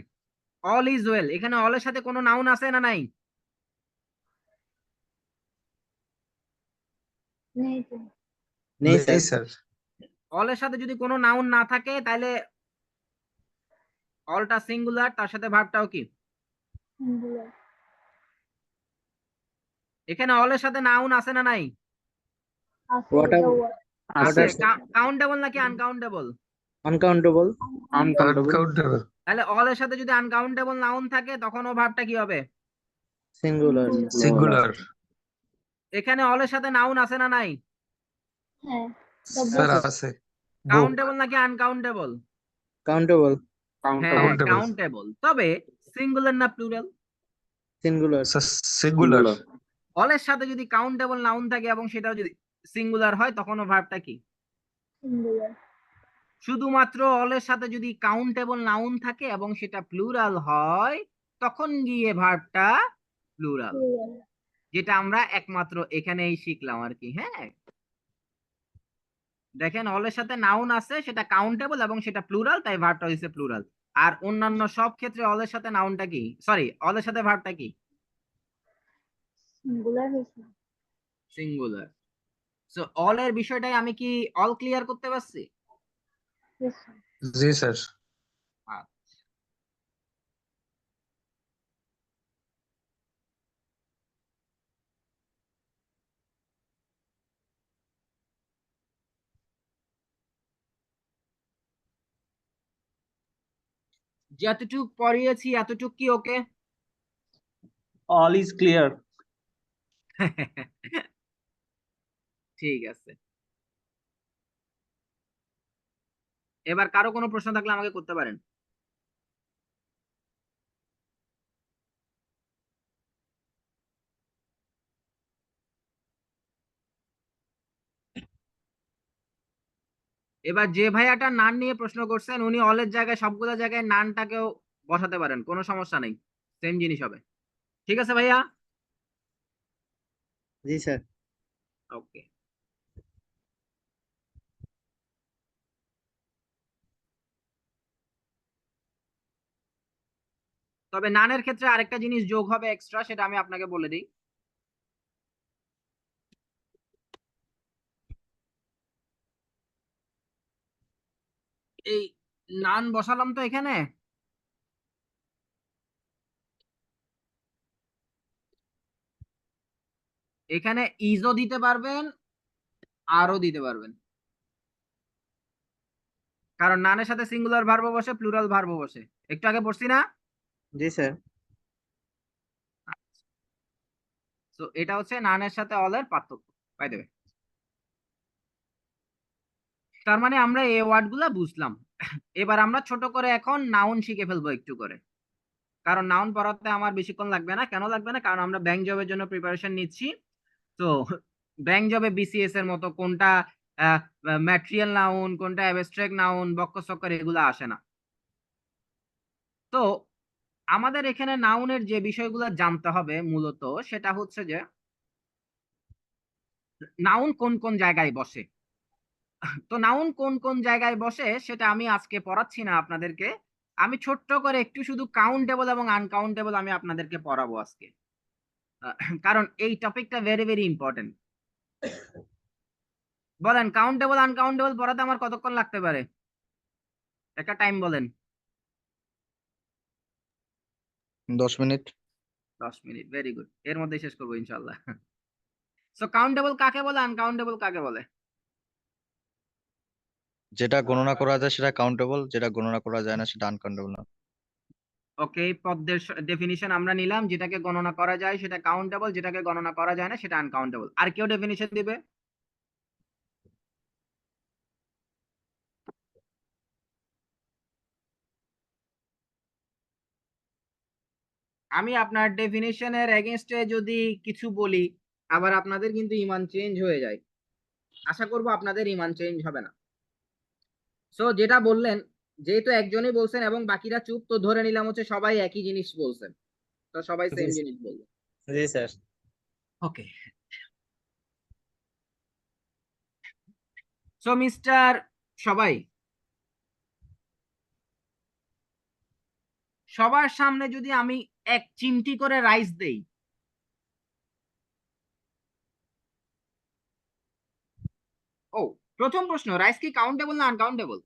A: অল ইজ ওয়েল, এখানে অল এর সাথে কোনো নাউন আছে না নাই?
E: নেই তো।
D: নেই
G: নেই
D: স্যার।
G: স্যার।
A: অল এর সাথে যদি কোনো নাউন না থাকে তাহলে অলটা সিঙ্গুলার, তার সাথে ভার্বটাও কি?
E: সিঙ্গুলার।
A: এখানে অল এর সাথে নাউন আছে না নাই?
E: আছে
D: What
E: এটা
D: are-
E: ওয়ার্ড।
A: আছে।
D: আছে।
A: কাউন্টেবল নাকি আনকাউন্টেবল?
D: আনকাউন্টেবল।
G: আনকাউন্টেবল।
A: তাহলে অল এর সাথে যদি আনকাউন্টেবল নাউন থাকে তখন ও ভার্বটা কি হবে?
D: সিঙ্গুলার।
G: সিঙ্গুলার।
A: এখানে অল এর সাথে নাউন আছে না নাই?
E: হ্যাঁ,
G: স্যার
E: বুক।
G: আছে। বুক।
A: কাউন্টেবল নাকি আনকাউন্টেবল?
D: কাউন্টেবল।
A: হ্যাঁ,
G: Countable.
A: কাউন্টেবল। তবে সিঙ্গুলার না plural?
D: Singular.
G: Sir singular.
A: All এর সাথে যদি কাউন্টেবল নাউন থাকে এবং সেটাও যদি সিঙ্গুলার হয় তখন ও ভার্বটা কি?
E: সিঙ্গুলার।
A: শুধুমাত্র অল এর সাথে যদি কাউন্টেবল নাউন থাকে এবং সেটা প্লুরাল হয় তখন গিয়ে ভার্বটা প্লুরাল, যেটা আমরা একমাত্র এখানেই শিখলাম আর কি। হ্যাঁ, দেখেন অল এর সাথে নাউন আছে, সেটা কাউন্টেবল এবং সেটা প্লুরাল, তাই ভার্বটা হইছে প্লুরাল। আর অন্যান্য সব ক্ষেত্রে অল এর সাথে নাউনটা কি, সরি, অল এর সাথে ভার্বটা কি?
E: সিঙ্গুলার হয়েছে।
A: সিঙ্গুলার। সো অল এর বিষয়টাই আমি কি অল ক্লিয়ার করতে পারছি?
E: Yes, sir.
G: জি স্যার।
A: আচ্ছা। যতটুক পড়িয়েছি এতটুক কি ওকে?
I: all is clear.
A: ঠিক আছে। এবার কারো কোনো প্রশ্ন থাকলে আমাকে করতে পারেন। এবার যে ভাইয়াটা নান নিয়ে প্রশ্ন করছেন উনি অলের জায়গায় সবগুলো জায়গায় নানটাকেও বসাতে পারেন, কোনো সমস্যা নেই, সেম জিনিস হবে। ঠিক আছে ভাইয়া?
D: জি স্যার।
A: ওকে। তবে নানের ক্ষেত্রে আরেকটা জিনিস যোগ হবে এক্সট্রা, সেটা আমি আপনাকে বলে দিই। এই নান বসালাম তো এখানে, এখানে ইজও দিতে পারবেন আরও দিতে পারবেন, কারণ নানের সাথে সিঙ্গুলার ভার্ব বসে, প্লুরাল ভার্ব বসে, একটু আগে পড়ছি না?
D: জি স্যার।
A: তো এটা হচ্ছে নানের সাথে অলের পার্থক্য, বাই দ্য ওয়ে। তার মানে আমরা এই ওয়ার্ড গুলা বুঝলাম। এবার আমরা ছোট করে এখন নাউন শিখে ফেলবো একটু করে, কারণ নাউন পড়াতে আমার বেশিক্ষণ লাগবে না। কেন লাগবে না? কারণ আমরা ব্যাংক জবের জন্য প্রিপারেশন নিচ্ছি। তো ব্যাংক জবে বিসিএস এর মতো কোনটা ম্যাটেরিয়াল নাউন, কোনটা অ্যাবস্ট্রাক্ট নাউন, বক্ক সক্কর এগুলো আসে না। তো আমাদের এখানে নাউনের যে বিষয়গুলো জানতে হবে মূলত সেটা হচ্ছে যে নাউন কোন কোন জায়গায় বসে। তো নাউন কোন কোন জায়গায় বসে সেটা আমি আজকে পড়াচ্ছি না আপনাদেরকে, আমি ছোট্ট করে একটু শুধু কাউন্টেবল এবং আনকাউন্টেবল আমি আপনাদেরকে পড়াবো আজকে, কারণ এই টপিকটা ভেরি ভেরি ইম্পর্টেন্ট। বলেন, কাউন্টেবল আনকাউন্টেবল পড়াতে আমার কতক্ষণ লাগতে পারে? একটা টাইম বলেন।
B: 10 মিনিট।
A: 10 minute, very good. এর মধ্যে শেষ করবো ইনশাআল্লাহ। সো কাউন্টেবল কাকে বলে, আনকাউন্টেবল কাকে বলে?
J: যেটা গণনা করা যায় সেটা কাউন্টেবল, যেটা গণনা করা যায় না সেটা আনকাউন্টেবল না।
A: ওকে, পদ্মের ডেফিনিশন আমরা নিলাম, যেটাকে গণনা করা যায় সেটা কাউন্টেবল, যেটাকে গণনা করা যায় না সেটা আনকাউন্টেবল। আর কেউ ডেফিনিশন দিবে? আমি আপনার ডেফিনিশনের এগেইনস্টে যদি কিছু বলি, আবার আপনাদের কিন্তু ইমান চেঞ্জ হয়ে যায়। আশা করব আপনাদের ইমান চেঞ্জ হবে না। সো যেটা বললেন, যেহেতু একজনই বলছেন এবং বাকিরা চুপ, তো ধরে নিলাম হচ্ছে সবাই একই জিনিস বলছেন, তো সবাই সেম
D: জি
A: জিনিস বলবেন।
D: জি স্যার।
A: ওকে, সো মিস্টার সবাই, সবার সামনে যদি আমি এক চিমটি করে রাইস দেই, ও প্রথম প্রশ্ন, রাইস কি কাউন্টেবল না আনকাউন্টেবল?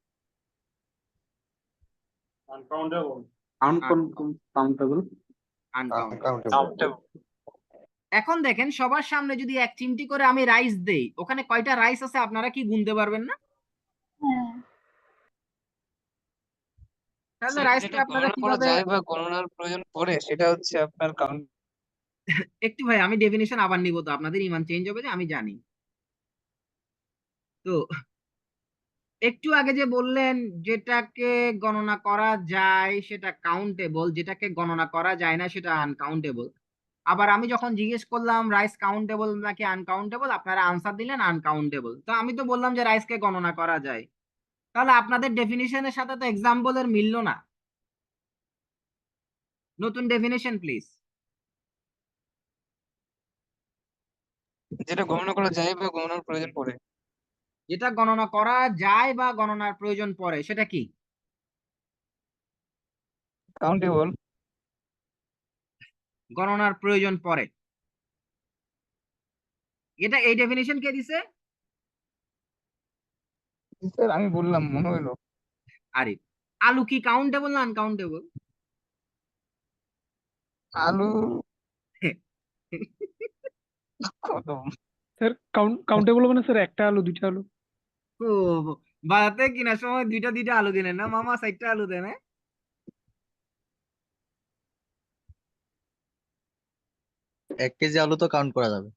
I: আনকাউন্টেবল।
A: আনকাউন্টেবল।
G: Countable.
A: এখন দেখেন, সবার সামনে যদি এক চিমটি করে আমি রাইস দেই, ওখানে কয়টা রাইস আছে আপনারা কি গুনতে পারবেন না?
E: হ্যাঁ,
A: তাহলে
K: স্যার
A: রাইসকে
K: যেটা
A: আপনারা
K: গণনা করা
A: কিভাবে,
K: যায় বা গণনার প্রয়োজন পড়ে সেটা হচ্ছে আপনার কাউন্ট।
A: একটু ভাই আমি ডেফিনিশন আবার নিব, তো আপনাদের ইমান চেঞ্জ হবে যে আমি জানি। তো একটু আগে যে বললেন যেটাকে গণনা করা যায় সেটা কাউন্টেবল, যেটাকে গণনা করা যায় না সেটা আনকাউন্টেবল। আবার আমি যখন জিজ্ঞেস করলাম রাইস কাউন্টেবল নাকি আনকাউন্টেবল, আপনারা আনসার দিলেন আনকাউন্টেবল। তো আমি তো বললাম যে রাইসকে গণনা করা যায়, তাহলে আপনাদের ডেফিনিশনের সাথে তো এক্সাম্পলের মিললো না। নতুন ডেফিনিশন প্লিজ।
K: যেটা গণনা করা যায় বা গণনার প্রয়োজন পড়ে।
A: যেটা গণনা করা যায় বা গণনার প্রয়োজন পড়ে সেটা কি?
K: কাউন্টেবল।
A: গণনার প্রয়োজন পড়ে, এটা এই ডেফিনিশন কে দিছে?
K: স্যার আমি বললাম মনে হইলো।
A: আরিফ। আলু কি কাউন্টেবল না আনকাউন্টেবল?
K: আলু কত?
F: স্যার কাউন্টেবল মানে স্যার একটা আলু, দুইটা আলু?
A: ও, বাজাতে কিনার সময় দুইটা দুইটা আলু দিলেন না মামা, 4টা আলু দেন?
J: 1 কেজি আলু তো কাউন্ট করা যাবে।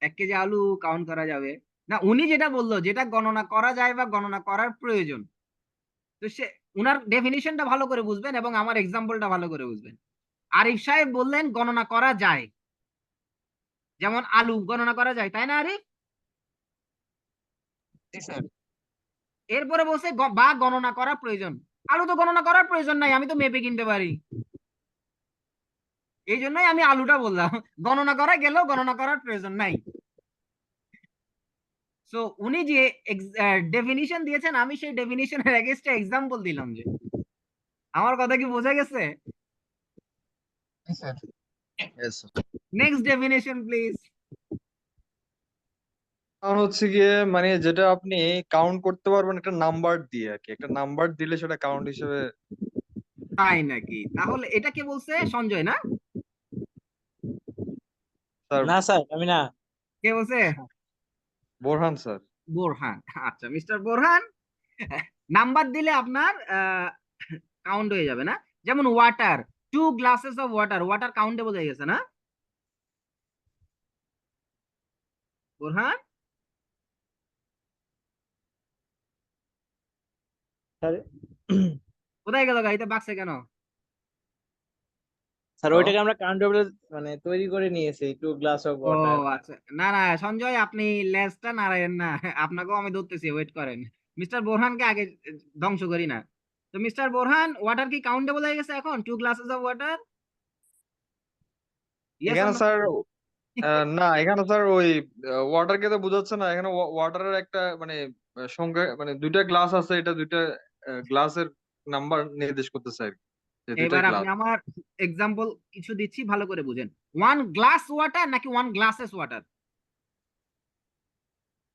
A: 1 কেজি আলু কাউন্ট করা যাবে না? উনি যেটা বললো যেটা গণনা করা যায় বা গণনা করার প্রয়োজন, তো সে উনার ডেফিনিশনটা ভালো করে বুঝবেন এবং আমার এক্সাম্পলটা ভালো করে বুঝবেন। আরিফ সাহেব বললেন গণনা করা যায়, যেমন আলু গণনা করা যায়, তাই না আরিফ?
K: জি স্যার।
A: এরপরে বলছে বা গণনা করা প্রয়োজন। আলু তো গণনা করার প্রয়োজন নাই, আমি তো মেপে কিনতে পারি, এই জন্যই আমি আলুটা বললাম। গণনা করা গেলেও গণনা করার প্রয়োজন নাই। সো উনি যে ডেফিনিশন দিয়েছেন, আমি সেই ডেফিনিশনের এগেইনস্টে এক্সাম্পল দিলাম। যে আমার কথা কি বোঝা গেছে?
K: জি sir.
J: Yes, sir.
A: Next definition please.
B: কারণ হচ্ছে গিয়ে মানে যেটা আপনি কাউন্ট করতে পারবেন একটা নাম্বার দিয়ে আর কি, একটা নাম্বার দিলে সেটা কাউন্ট হিসেবে।
A: তাই নাকি? তাহলে এটা কে বলছে? সঞ্জয় না?
B: স্যার
D: না স্যার আমি না।
A: কে বলছে?
B: বোরহান স্যার।
A: বোরহান। আচ্ছা মিস্টার বোরহান, নাম্বার দিলে আপনার কাউন্ট হয়ে যাবে না? যেমন water, 2 glasses of water, water countable হয়ে গেছে না বোরহান?
D: স্যার
A: কোথায় গেল গাড়িতে বাক্সে কেন?
D: স্যার ওইটাকে আমরা কাউন্টেবল মানে তৈরি করে নিয়েছি, 2 গ্লাস অফ
A: ও
D: ওয়াটার।
A: আচ্ছা, না না সঞ্জয়, আপনি লেজটা নাড়ায়েন না, আপনাকেও আমি ধরতেছি, ওয়েট করেন। মিস্টার বোরহানকে আগে ধ্বংস করি না। তো মিস্টার বোরহান, ওয়াটার কি কাউন্টেবল হয়ে গেছে এখন, 2 glasses of water? Yes or
B: এখানে
A: নো?
B: স্যার না, এখানে স্যার ওই ওয়াটারকে তো বোঝাচ্ছে না, এখানে ওয়াটারের একটা মানে সংখ্যা, মানে 2টা গ্লাস আছে, এটা 2টা গ্লাসের নাম্বার নির্দেশ করতেছে আর কি, যে 2টা
A: এবার আপনি
B: গ্লাস।
A: আমার এক্সাম্পল কিছু দিচ্ছি, ভালো করে বুঝেন। 1 গ্লাস ওয়াটার নাকি 1 glasses water?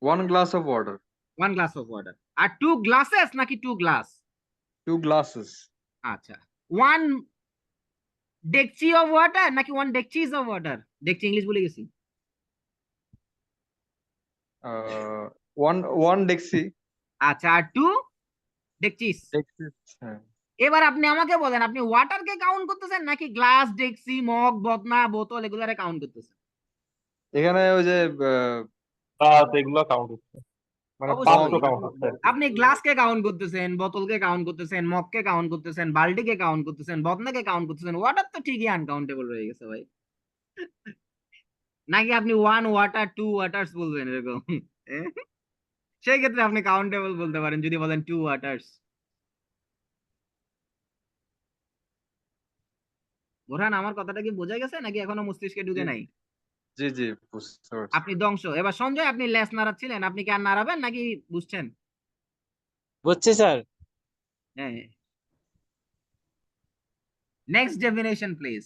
B: 1 glass of water.
A: 1 glass of water. আর 2 গ্লাসেস নাকি 2 গ্লাস?
B: 2 গ্লাসেস।
A: আচ্ছা, 1 ডেকচি অফ ওয়াটার নাকি ওয়ান ডেকচিজ অফ ওয়াটার? ডেকচি ইংলিশ বলে গেছি।
B: ওয়ান ডেক্সি।
A: আচ্ছা, আর টু ডেকচিস।
B: হ্যাঁ।
A: এবার আপনি আমাকে বলেন, আপনি ওয়াটারকে কাউন্ট করতেছেন নাকি গ্লাস, ডেকচি, মগ, বদনা, বোতল এগুলারে কাউন্ট করতেছেন?
B: এখানে ওই যে
I: এগুলো কাউন্ট হচ্ছে, মানে
A: অবশ্যই।
I: পাত্র কাউন্ট হচ্ছে।
A: আপনি গ্লাসকে কাউন্ট করতেছেন, বোতলকে কাউন্ট করতেছেন, মগকে কাউন্ট করতেছেন, বালতিকে কাউন্ট করতেছেন, বদনাকে কাউন্ট করতেছেন, ওয়াটার তো ঠিকই আনকাউন্টেবল রয়ে গেছে ভাই। নাকি আপনি ওয়ান ওয়াটার, টু ওয়াটার্স বলবেন এরকম? সেই ক্ষেত্রে আপনি কাউন্টেবল বলতে পারেন যদি বলেন টু ওয়াটার্স। বোরহান, আমার কথাটা কি বোঝা গেছে নাকি এখনো মস্তিষ্কে ঢুকে নাই?
B: জি জি বুঝতে পারছি।
A: আপনি ধ্বংস। এবার সঞ্জয়, আপনি লেস নাড়াচ্ছিলেন, আপনি কি আর নাড়াবেন নাকি বুঝছেন?
D: বুঝছি স্যার।
A: হ্যাঁ। Next definition please.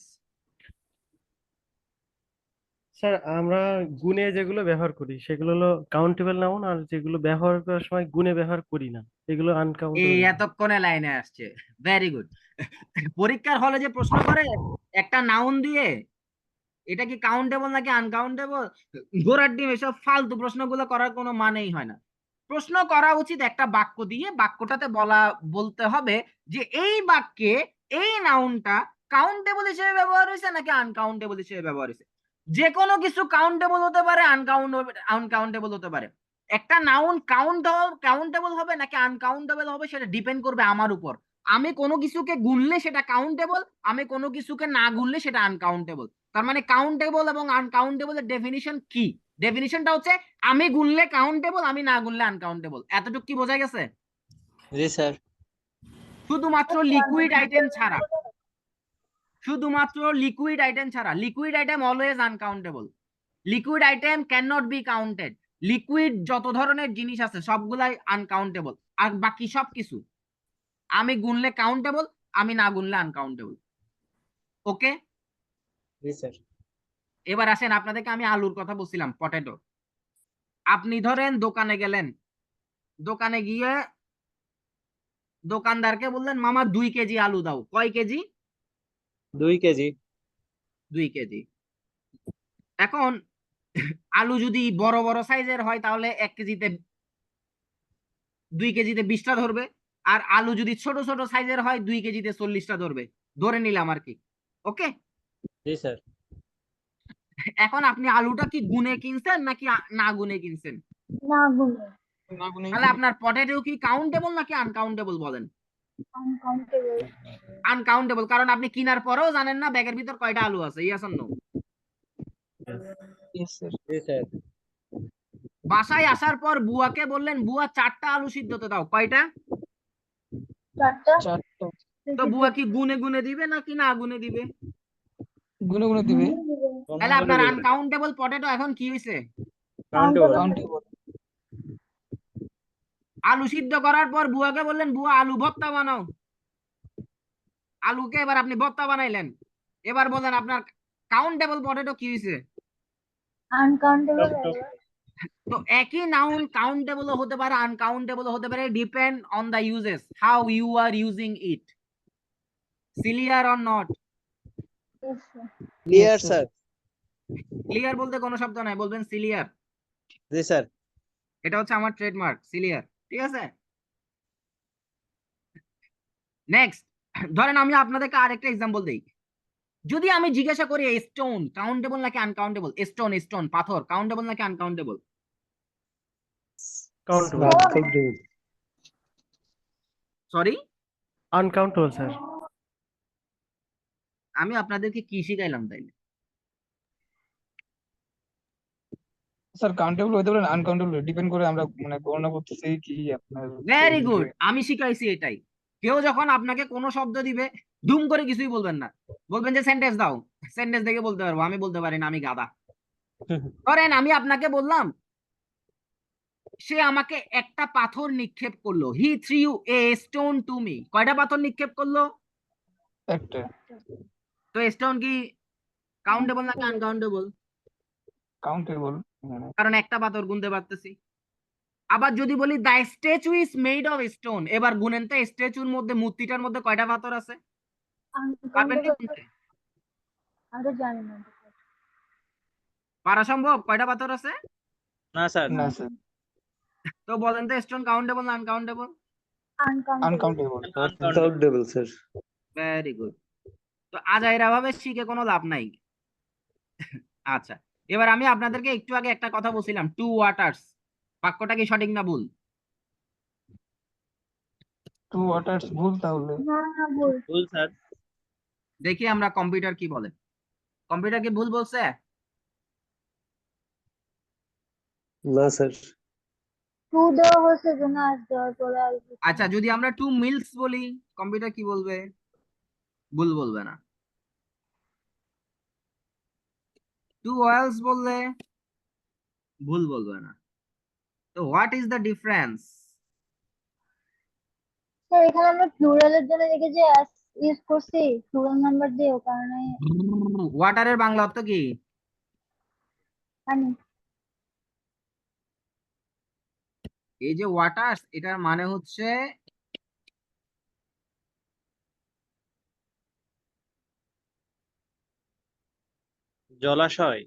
H: স্যার আমরা গুণে যেগুলো ব্যবহার করি সেগুলো হলো কাউন্টেবল নাউন, আর যেগুলো ব্যবহার করার সময় গুণে ব্যবহার করি না এগুলো
A: এই
H: আনকাউন্টেবল।
A: এতক্ষণে লাইনে আসছে, ভেরি গুড। পরীক্ষার হলে যে প্রশ্ন করে একটা নাউন দিয়ে, এটা কি কাউন্টেবল নাকি আনকাউন্টেবল, ঘোড়ার ডিম, এসব ফালতু প্রশ্নগুলো করার কোনো মানেই হয় না। প্রশ্ন করা উচিত একটা বাক্য দিয়ে, বাক্যটাতে বলতে হবে যে এই বাক্যে এই নাউনটা কাউন্টেবল হিসেবে ব্যবহার হয়েছে নাকি আনকাউন্টেবল হিসেবে ব্যবহার হয়েছে। যে কোনো কিছু কাউন্টেবল হতে পারে, আনকাউন্টেবল হতে পারে। একটা নাউন কাউন্টেবল হবে নাকি আনকাউন্টেবল হবে সেটা ডিপেন্ড করবে আমার উপর। আমি কোনো কিছুকে গুনলে সেটা কাউন্টেবল, আমি কোনো কিছুকে না গুনলে সেটা আনকাউন্টেবল। তার মানে কাউন্টেবল এবং আনকাউন্টেবল এর ডেফিনিশন কি? ডেফিনিশনটা হচ্ছে আমি গুনলে কাউন্টেবল, আমি না গুনলে আনকাউন্টেবল। এতটুকু কি বোঝা গেছে?
D: জি স্যার।
A: শুধুমাত্র লিকুইড আইটেম ছাড়া, শুধুমাত্র লিকুইড আইটেম ছাড়া। Liquid item always uncountable. Liquid item can not be counted. Liquid যত ধরনের জিনিস আছে সবগুলাই আনকাউন্টেবল, আর বাকি সব কিছু আমি গুনলে কাউন্টেবল, আমি না গুনলে আনকাউন্টেবল। ওকে,
D: জি স্যার।
A: এবার আসেন, আপনাদেরকে আমি আলুর কথা বলছিলাম, পটেটো। আপনি ধরেন দোকানে গেলেন, দোকানে গিয়ে দোকানদারকে বললেন মামা 2 কেজি আলু দাও। কয় কেজি?
D: 2 কেজি।
A: 2 কেজি। এখন আলু যদি বড় বড় সাইজের হয় তাহলে 2 কেজিতে 20টা ধরবে, আর আলু যদি ছোট ছোট সাইজের হয় 2 কেজিতে 40টা ধরবে, ধরে নিলাম আর কি। ওকে,
D: জি স্যার।
A: এখন আপনি আলুটা কি গুনে কিনছেন নাকি না গুনে কিনছেন?
E: না গুনে।
A: তাহলে আপনার পটেটো কি কাউন্টেবল নাকি আনকাউন্টেবল বলেন?
E: আনকাউন্টেবল।
A: আনকাউন্টেবল, কারণ আপনি কিনার পরেও জানেন না ব্যাগের ভিতর কয়টা আলু আছে। Yes or no?
K: Yes sir.
D: জি স্যার।
A: বাসায় আসার পর বুয়াকে বললেন বুয়া 4টা আলু সিদ্ধতে দাও। কয়টা?
E: 4টা।
A: তো বুয়া কি গুনে গুনে দিবে নাকি না গুনে দিবে?
K: গুনে গুনে দিবে।
A: তাহলে আপনার আনকাউন্টেবল পটেটো এখন কি হয়েছে?
D: কাউন্টেবল।
K: কাউন্টেবল।
A: আলু সিদ্ধ করার পর বুয়াকে বললেন বুয়া আলু ভর্তা বানাও। আলুকে এবার আপনি ভর্তা বানাইলেন। এবার বলেন আপনার কাউন্টেবল পটেটো কি হয়েছে?
E: আনকাউন্টেবল।
A: তো একই নাউন কাউন্টেবল হতে পারে, আনকাউন্টেবল হতে পারে, depend on the uses, how you are using it. Clear or not?
D: Clear sir.
A: Clear বলতে কোনো শব্দ নাই, বলবেন সিলিয়ার।
D: জি স্যার।
A: এটা হচ্ছে আমার ট্রেডমার্ক, সিলিয়ার। ঠিক আছে, নেক্সট। ধরেন আমি আপনাদেরকে আরেকটা এক্সাম্পল দেই। যদি আমি জিজ্ঞাসা করি স্টোন কাউন্টেবল নাকি আনকাউন্টেবল, স্টোন স্টোন পাথর কাউন্টেবল নাকি uncountable?
H: Countable.
A: Sorry,
H: uncountable sir.
A: আমি আপনাদেরকে কি শিখাইলাম তাইলে?
K: স্যার কাউন্টেবল হতে পারে আনকাউন্টেবল ডিপেন্ড করে আমরা মানে গণনা করতেছি কি আপনার
A: ভেরি গুড, আমি শিখাইছি এটাই। কেউ যখন আপনাকে কোনো শব্দ দিবে দুম করে কিছুই বলবেন না, বলবেন যে সেন্টেন্স দাও। সেন্টেন্স দেখে বলতে পারবো, আমি বলতে পারি না, আমি গাধা। ধরেন আমি আপনাকে বললাম সে আমাকে একটা পাথর নিক্ষেপ করলো, he threw a stone to me. কয়টা পাথর নিক্ষেপ করলো?
K: একটা।
A: তো স্টোন কি কাউন্টেবল নাকি আনকাউন্টেবল?
K: কাউন্টেবল।
A: কারণ একটা পাথর গুনতে পারতেছি। আবার যদি বলি the statue is made of stone, এবার গুনেন তো স্ট্যাচুর মধ্যে, মূর্তিটার মধ্যে কয়টা পাথর আছে? পারবেন কি গুনতে?
E: আমি তো জানি না।
A: পারা সম্ভব? কয়টা পাথর আছে?
D: না স্যার।
K: না স্যার,
A: তো বলেন তো স্টোন কাউন্টেবল না uncountable?
E: Uncountable.
K: Uncountable.
I: Countable sir.
A: Very good. তো আজাইরা ভাবে শিখে কোনো লাভ নাই। আচ্ছা, এবার আমি আপনাদেরকে একটু আগে একটা কথা বলছিলাম, টু ওয়াটার্স, বাক্যটা কি সঠিক না ভুল?
K: টু ওয়াটার্স ভুল তাহলে।
E: না ভুল।
D: ভুল স্যার।
A: দেখি আমরা কম্পিউটার কি বলে। কম্পিউটার কি ভুল বলছে?
I: না স্যার।
E: টু দেওয়া হয়েছে জন্য আর দেওয়ার পরে আর কিছু
A: আচ্ছা,
E: না।
A: যদি আমরা টু মিলস বলি, কম্পিউটার কি বলবে? ভুল বলবে না। টু অয়েলস বললে ভুল বলবে না। তো what is the difference?
E: Sir এখানে আমরা প্লুরালের জন্য দেখেছি অ্যাস ইউজ করছি প্লুরাল নাম্বার দিয়ে, ও কারণে
A: ওয়াটারের বাংলা অর্থ কি?
E: আমি
A: এই যে ওয়াটার্স, এটার মানে হচ্ছে
D: জলাশয়।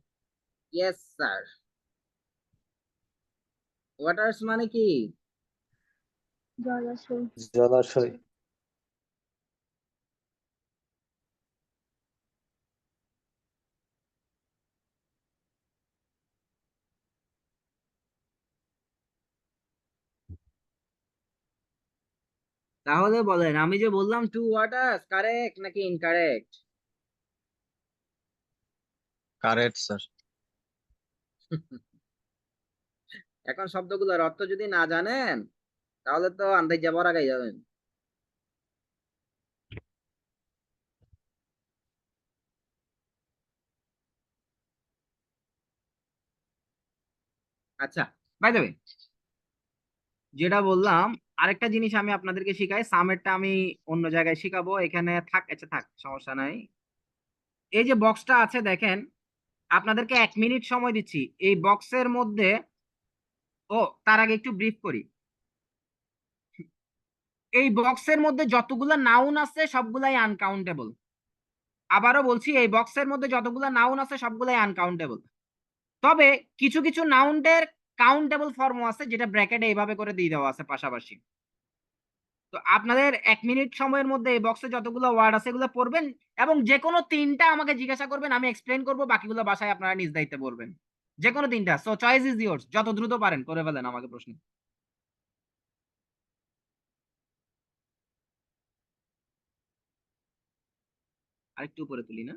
A: Yes sir. ওয়াটার্স মানে কি?
E: জলাশয়।
I: জলাশয়।
A: তাহলে বলেন, আমি যে বললাম টু ওয়াটার্স কারেক্ট নাকি ইনকারেক্ট?
J: Correct sir.
A: এখন শব্দগুলোর অর্থ যদি না জানেন তাহলে তো আন্দাজ যাবার আগে যাবেন। আচ্ছা, বাই দ্য ওয়ে, যেটা বললাম, আরেকটা জিনিস আমি আপনাদেরকে শিখাই, সামেরটা আমি অন্য জায়গায় শিখাবো, এখানে থাক, আচ্ছা থাক, সমস্যা নাই। এই যে বক্সটা আছে দেখেন, আপনাদেরকে 1 মিনিট সময় দিচ্ছি এই বক্সের মধ্যে। ও, তার আগে একটু ব্রিফ করি। এই বক্সের মধ্যে যতগুলো নাউন আছে সবগুলাই আনকাউন্টেবল। আবারও বলছি, এই বক্সের মধ্যে যতগুলো নাউন আছে সবগুলাই আনকাউন্টেবল। তবে কিছু কিছু নাউনের কাউন্টেবল ফর্মও আছে, যেটা ব্র্যাকেটে এইভাবে করে দিয়ে দেওয়া আছে পাশাপাশি। তো আপনাদের 1 মিনিট সময়ের মধ্যে এই বক্সে যতগুলো ওয়ার্ড আছে এগুলো পড়বেন, এবং যে কোনো 3টা আমাকে জিজ্ঞাসা করবেন, আমি এক্সপ্লেন করবো, বাকিগুলো বাসায় আপনারা নিজ দায়িত্বে পড়বেন। যে কোনো 3টা। সো চয়েস ইজ ইয়োর্স, যত দ্রুত পারেন করে ফেলেন আমাকে প্রশ্ন। আরেকটু উপরে তুলি না?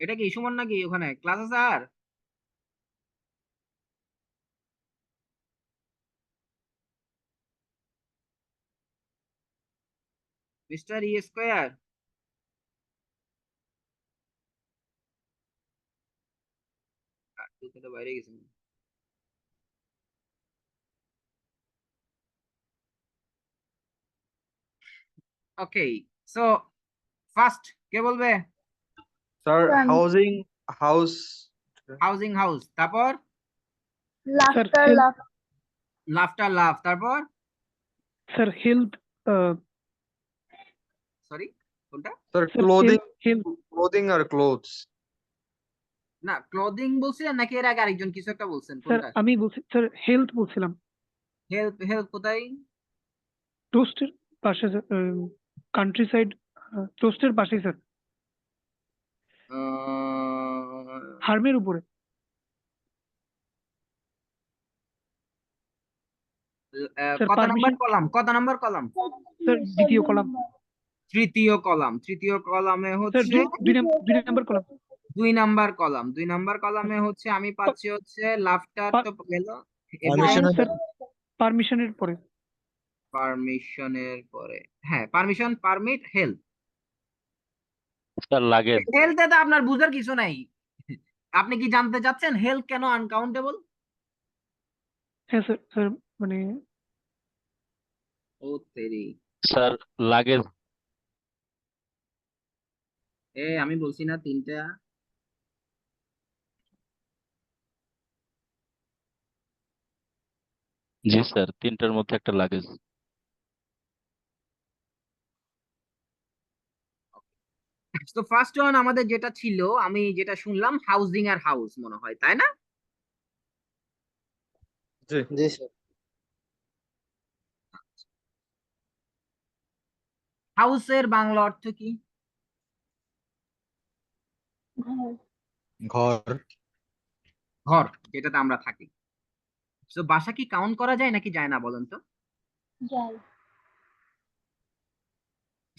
A: এটা কি সুমন নাকি? ওখানে ক্লাস আছে আর? মিস্টার ই স্কোয়ার, বাইরে গেছেন। ওকে, সো ফার্স্ট কে বলবে?
B: Sir
E: sir
B: housing, house.
A: Housing house, তারপর
E: laughter
F: help
E: laugh.
A: Laughter laugh, তারপর
F: স্যার হেল্প
A: সরি কোনটা?
B: Sir
F: sir
B: clothing,
F: help
B: clothing আর ক্লোথস।
A: না, ক্লোদিং বলছিলেন নাকি এর আগে আরেকজন কিছু একটা বলছেন?
F: স্যার
A: কোনটা?
F: আমি বলছি স্যার হেল্প বলছিলাম।
A: হেল্প, হেল্প কোথায়?
F: টোস্টের পাশে কান্ট্রি সাইড টোস্টের পাশে স্যার, হার্মের উপরে। স্যার
A: কত নাম্বার
F: পারমিশন
A: কলাম? কত নাম্বার কলাম?
F: স্যার দ্বিতীয় কলাম।
A: তৃতীয় কলাম। তৃতীয় কলামে
F: স্যার
A: হচ্ছে
F: দুই number column.
A: 2 number column. 2 number কলামে হচ্ছে আমি পাচ্ছি হচ্ছে লাফটার তো গেল,
J: পারমিশনের
F: স্যার পারমিশনের পরে।
A: পারমিশনের পরে, হ্যাঁ, পারমিশন, পারমিট, হেল্প।
I: স্যার লাগে।
A: হেল্পে তো আপনার বুঝার কিছু নাই। আপনি কি জানতে চাচ্ছেন হেল্প কেন আনকাউন্টেবল?
F: হ্যাঁ স্যার, স্যার মানে
A: ও তেরি,
L: স্যার লাগেজ।
A: আমি বলছি না তিনটা।
L: জি স্যার, তিনটার মধ্যে একটা লাগেজ।
A: তো ফার্স্ট ওয়ান আমাদের যেটা ছিল, আমি যেটা শুনলাম হাউজিং আর হাউস মনে হয়, তাই না?
B: জি
D: জি স্যার।
A: হাউসের বাংলা অর্থ কি?
E: ঘর।
J: ঘর।
A: ঘর, যেটাতে আমরা থাকি। তো বাসা কি কাউন্ট করা যায় নাকি যায় না বলেন তো?
E: যাই।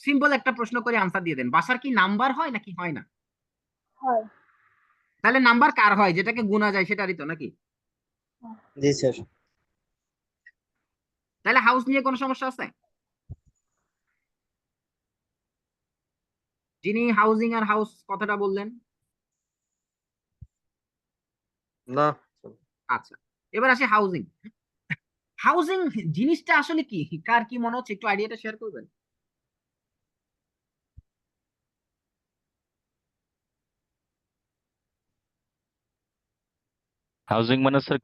A: সিম্পল একটা প্রশ্ন করে আনসার দিয়ে দেন, বাসার কি নাম্বার হয় নাকি হয় না?
E: হয়।
A: তাহলে নাম্বার কার হয়, যেটাকে গুণা যায় সেটারই তো নাকি?
D: জি স্যার।
A: তাহলে হাউস নিয়ে কোনো সমস্যা আছে? যিনি হাউজিং আর হাউস কথাটা বললেন।
B: না।
A: আচ্ছা, এবার আসি হাউজিং। হাউজিং জিনিসটা আসলে কি, কার কি মনে হচ্ছে, একটু আইডিয়াটা শেয়ার করবেন?
L: হাউজিং মানে স্যার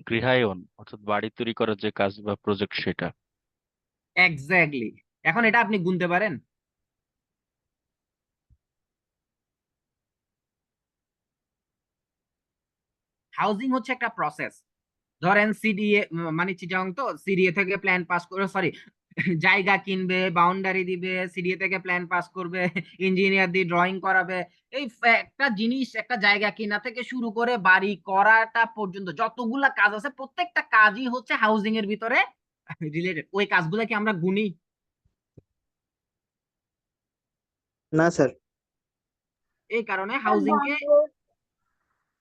L: গৃহায়ন, অর্থাৎ বাড়ি তৈরি করার যে কাজ বা প্রজেক্ট সেটা।
A: এক্স্যাক্টলি। এখন এটা আপনি গুনতে পারেন? হাউজিং হচ্ছে একটা প্রসেস। ধরেন সিডিএ, মানে চিটাং তো সিডিএ থেকে প্ল্যান পাস করে, সরি, জায়গা কিনবে, বাউন্ডারি দিবে, সিডিএ থেকে প্ল্যান পাস করবে, ইঞ্জিনিয়ার দিয়ে ড্রয়িং করাবে। এই একটা জিনিস, একটা জায়গা কিনা থেকে শুরু করে বাড়ি করাটা পর্যন্ত যতগুলা কাজ আছে, প্রত্যেকটা কাজই হচ্ছে হাউজিং এর ভিতরে রিলেটেড। ওই কাজগুলা কি আমরা গুনি?
D: না স্যার।
A: এই কারণে
E: স্যার
A: হাউজিং কে
E: বাংলোর।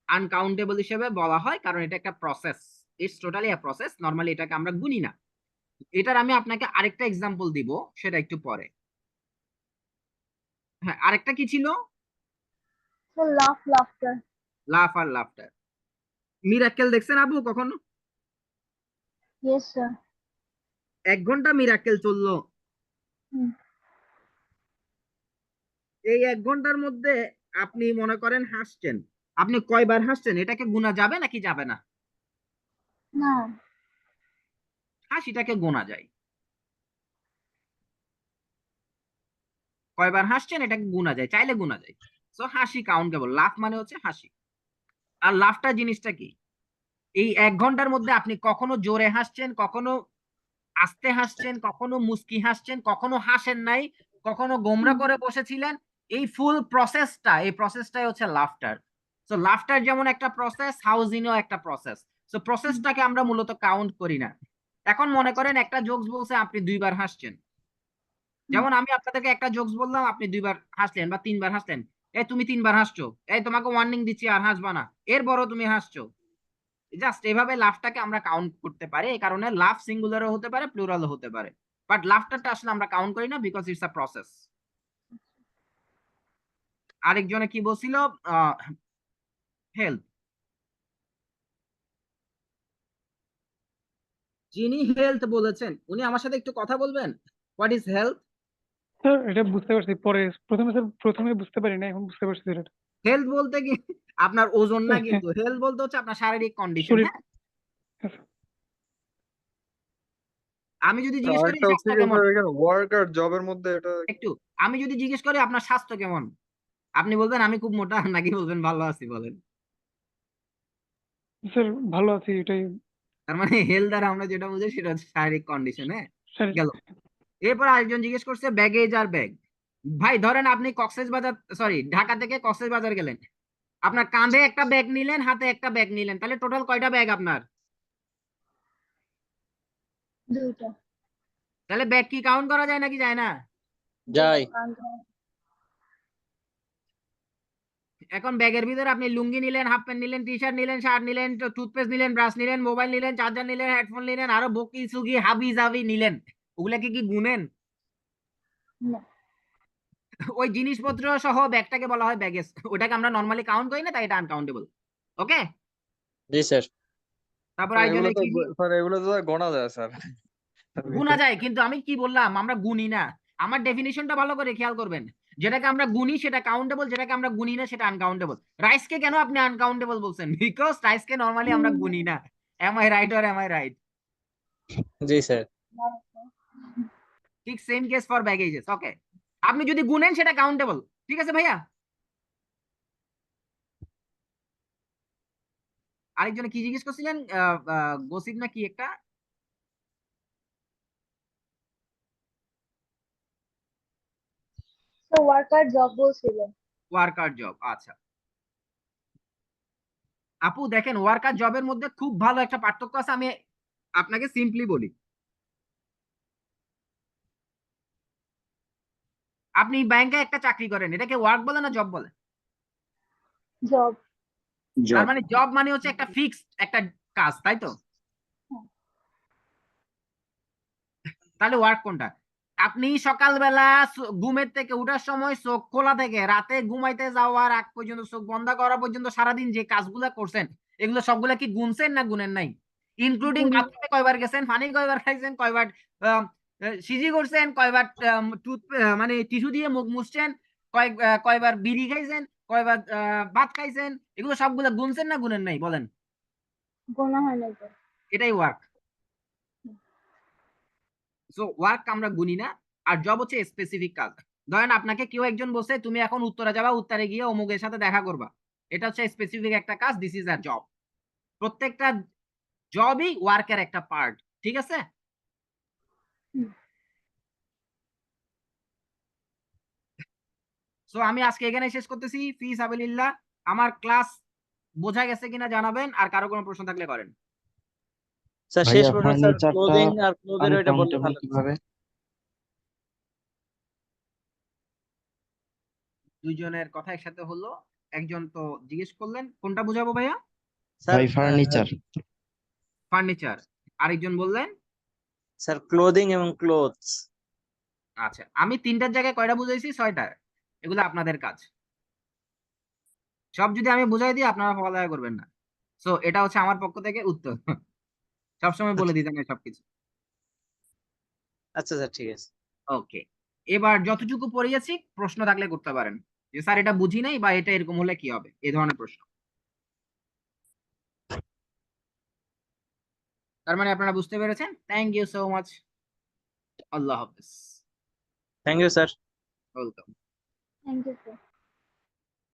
A: আনকাউন্টেবল হিসেবে বলা হয়, কারণ এটা একটা process. It's totally a process, normally এটাকে আমরা গুনি না। এটার আমি আপনাকে আরেকটা এক্সাম্পল দিব, সেটা একটু পরে। হ্যাঁ, আরেকটা কি ছিল?
E: Sir laughter.
A: লাফ আর লাফটার। মিরাক্কেল দেখছেন আবু কখনো?
E: Yes sir.
A: 1 ঘন্টা মিরাক্কেল চললো।
E: হুম।
A: এই 1 ঘন্টার মধ্যে আপনি মনে করেন হাসছেন, আপনি কয়বার হাসছেন এটাকে গোনা যাবে নাকি যাবে না?
E: না।
A: হাসিটাকে গোনা যায়। কয়বার হাসছেন এটাকে গোনা যায়, চাইলে গোনা যায়। সো হাসি কাউন্টেবল। লাফ মানে হচ্ছে হাসি। আর লাফটা জিনিসটা কি, এই 1 ঘন্টার মধ্যে আপনি কখনো জোরে হাসছেন, কখনো আস্তে হাসছেন, কখনো মুস্কি হাসছেন, কখনো হাসেন নাই, কখনো গোমরা করে বসেছিলেন। এই ফুল প্রসেসটা, এই প্রসেসটাই হচ্ছে লাফটার। সো লাফটার যেমন একটা প্রসেস, হাউজিংও একটা প্রসেস। সো প্রসেসটাকে আমরা মূলত কাউন্ট করি না। এখন মনে করেন একটা জোকস বলছে, আপনি 2 বার হাসছেন। যেমন আমি আপনাদেরকে একটা জোকস বললাম, আপনি 2 বার হাসলেন বা 3 বার হাসলেন। এই তুমি 3 বার হাসছো, এই তোমাকে ওয়ার্নিং দিচ্ছি আর হাসবা না, এর বড় তুমি হাসছো। জাস্ট এভাবে লাফটাকে আমরা কাউন্ট করতে পারি। এই কারণে লাফ সিঙ্গুলারও হতে পারে, প্লুরালও হতে পারে। বাট লাফটারটা আসলে আমরা কাউন্ট করি না, বিকজ ইটস আ প্রসেস। আরেকজনে কি বলছিল? হেলথ। যিনি হেলথ বলেছেন উনি আমার সাথে একটু কথা বলবেন। What is health?
F: স্যার এটা বুঝতে পারছি পরে, প্রথমে বুঝতে পারি না, এখন বুঝতে পারছি এটা।
A: হেলথ বলতে কি আপনার ওজন না, কিন্তু হেলথ বলতে হচ্ছে আপনার শারীরিক কন্ডিশন।
F: শরীর।
A: হ্যাঁ, আমি যদি জিজ্ঞেস করি
B: আরেকটা হচ্ছে
A: স্বাস্থ্য
B: কি
A: কেমন,
B: স্যার, এখানে ওয়ার্ক আর জবের মধ্যে এটা
A: একটু, আমি যদি জিজ্ঞেস করি আপনার স্বাস্থ্য কেমন, আপনি বলবেন আমি খুব মোটা, নাকি বলবেন ভালো আছি? বলেন।
F: স্যার ভালো আছি এটাই।
A: তার মানে হেলথ দ্বারা আমরা যেটা বুঝি সেটা হচ্ছে শারীরিক কন্ডিশন। হ্যাঁ,
F: স্যার
A: গেল। এরপর আরেকজন জিজ্ঞেস করছে ব্যাগেজ আর ব্যাগ। ভাই ধরেন আপনি কক্সবাজার, সরি ঢাকা থেকে কক্সবাজার গেলেন, আপনার কাঁধে একটা ব্যাগ নিলেন, হাতে একটা ব্যাগ নিলেন, তাহলে টোটাল কয়টা ব্যাগ আপনার?
E: 2টা।
A: তাহলে ব্যাগ কি কাউন্ট করা যায় নাকি যায় না?
D: যাই।
A: এখন ব্যাগের ভিতরে আপনি লুঙ্গি নিলেন, হাফ প্যান্ট নিলেন, টি শার্ট নিলেন, শার্ট নিলেন, টুথপেস্ট নিলেন, ব্রাশ নিলেন, মোবাইল নিলেন, চার্জার নিলেন, হেডফোন নিলেন, আরো বকি সুগি হাবি জাবি নিলেন। ওগুলাকে কি গুনেন?
E: না।
A: ওই জিনিসপত্র সহ ব্যাগটাকে বলা হয় ব্যাগেজ। ওটাকে আমরা নর্মালি কাউন্ট করি না, তাই এটা আনকাউন্টেবল। ওকে।
D: জি স্যার।
A: তারপর
B: স্যার
A: আরেকজনের কি?
B: এগুলো তো গোনা যায় স্যার।
A: গুণা যায়, কিন্তু আমি কি বললাম, আমরা গুনি না। আমার ডেফিনিশনটা ভালো করে খেয়াল করবেন। যেটাকে আমরা গুনি সেটা কাউন্টেবল, যেটাকে আমরা গুনি না সেটা আনকাউন্টেবল। রাইসকে কেন আপনি আনকাউন্টেবল বলছেন? বিকজ রাইসকে নরমালি আমরা গুনি না। Am I right or am I right?
D: জি স্যার।
A: ঠিক same case for baggages. Okay, আপনি যদি গুনেন সেটা কাউন্টেবল। ঠিক আছে ভাইয়া? আরেকজনে কি জিজ্ঞেস করছিলেন? গসিপ না কি একটা?
E: তো ওয়ার্কার জব বলছিলেন।
A: ওয়ার্কার জব, আচ্ছা। আপু দেখেন, ওয়ার্কার জবের মধ্যে খুব ভালো একটা পার্থক্য আছে, আমি আপনাকে সিম্পলি বলি। আপনি ব্যাংকে একটা চাকরি করেন, এটাকে ওয়ার্ক বলে না জব বলে?
E: জব।
A: তার মানে জব মানে হচ্ছে একটা ফিক্সড একটা কাজ, তাই তো? তাহলে ওয়ার্ক কোনটা? আপনি সকালবেলা ঘুমের থেকে উঠার সময় চোখ খোলা থেকে রাতে ঘুমাইতে যাওয়ার আগ পর্যন্ত, চোখ বন্ধ করা পর্যন্ত সারাদিন যে কাজগুলা করছেন, এগুলো সবগুলা কি গুনছেন না গুনেন নাই? ইনক্লুডিং বাথরুমে কয়বার গেছেন, পানি কয়বার খাইছেন, কয়বার সিজি করছেন, কয়বার টুথ মানে টিস্যু দিয়ে মুখ মুছছেন, কয়বার বিড়ি খাইছেন, কয়বার ভাত খাইছেন, এগুলো সবগুলা গুনছেন না গুনেন নাই বলেন?
E: গোনা হয় না তো।
A: এটাই ওয়ার্ক। সো ওয়ার্ক আমরা গুনি না। আর জব হচ্ছে স্পেসিফিক কাজ। ধরেন আপনাকে কেউ একজন বলছে তুমি এখন উত্তরে যাবা, উত্তরে গিয়ে অমুকের সাথে দেখা করবা, এটা হচ্ছে স্পেসিফিক একটা কাজ, দিস ইজ আ জব। প্রত্যেকটা জবই ওয়ার্কের একটা পার্ট। ঠিক আছে? সো আমি আজকে এখানে শেষ করতেছি। ফি সাবিলিল্লাহ। আমার ক্লাস বোঝা গেছে কিনা জানাবেন, আর কারো কোনো প্রশ্ন থাকলে করেন।
D: স্যার শেষ প্রশ্ন স্যার, ক্লোদিং আর ক্লোজের ওইটা বললে ভালো হতো।
J: কিভাবে?
A: দুইজনের কথা একসাথে হলো, একজন তো জিজ্ঞেস করলেন কোনটা বুঝাবো ভাইয়া?
D: Sir
J: furniture.
A: ফার্নিচার। আরেকজন বললেন?
D: স্যার ক্লোদিং এবং ক্লোথস।
A: আচ্ছা, আমি তিনটার জায়গায় কয়টা বুঝাইছি? 6টা। এগুলো আপনাদের কাজ। সব যদি আমি বুঝাই দিই আপনারা পড়ালেখা করবেন না। সো এটা হচ্ছে আমার পক্ষ থেকে উত্তর। সবসময় বলে দিতাম না সবকিছু।
D: আচ্ছা স্যার ঠিক আছে।
A: ওকে, এবার যতটুকু পড়িয়েছি প্রশ্ন থাকলে করতে পারেন, যে স্যার এটা বুঝি নাই বা এটা এরকম হলে কি হবে, এই ধরনের প্রশ্ন। তার মানে আপনারা বুঝতে পেরেছেন। Thank you so much. আল্লাহ হাফেজ।
D: Thank you sir.
A: Welcome.
E: Thank you sir.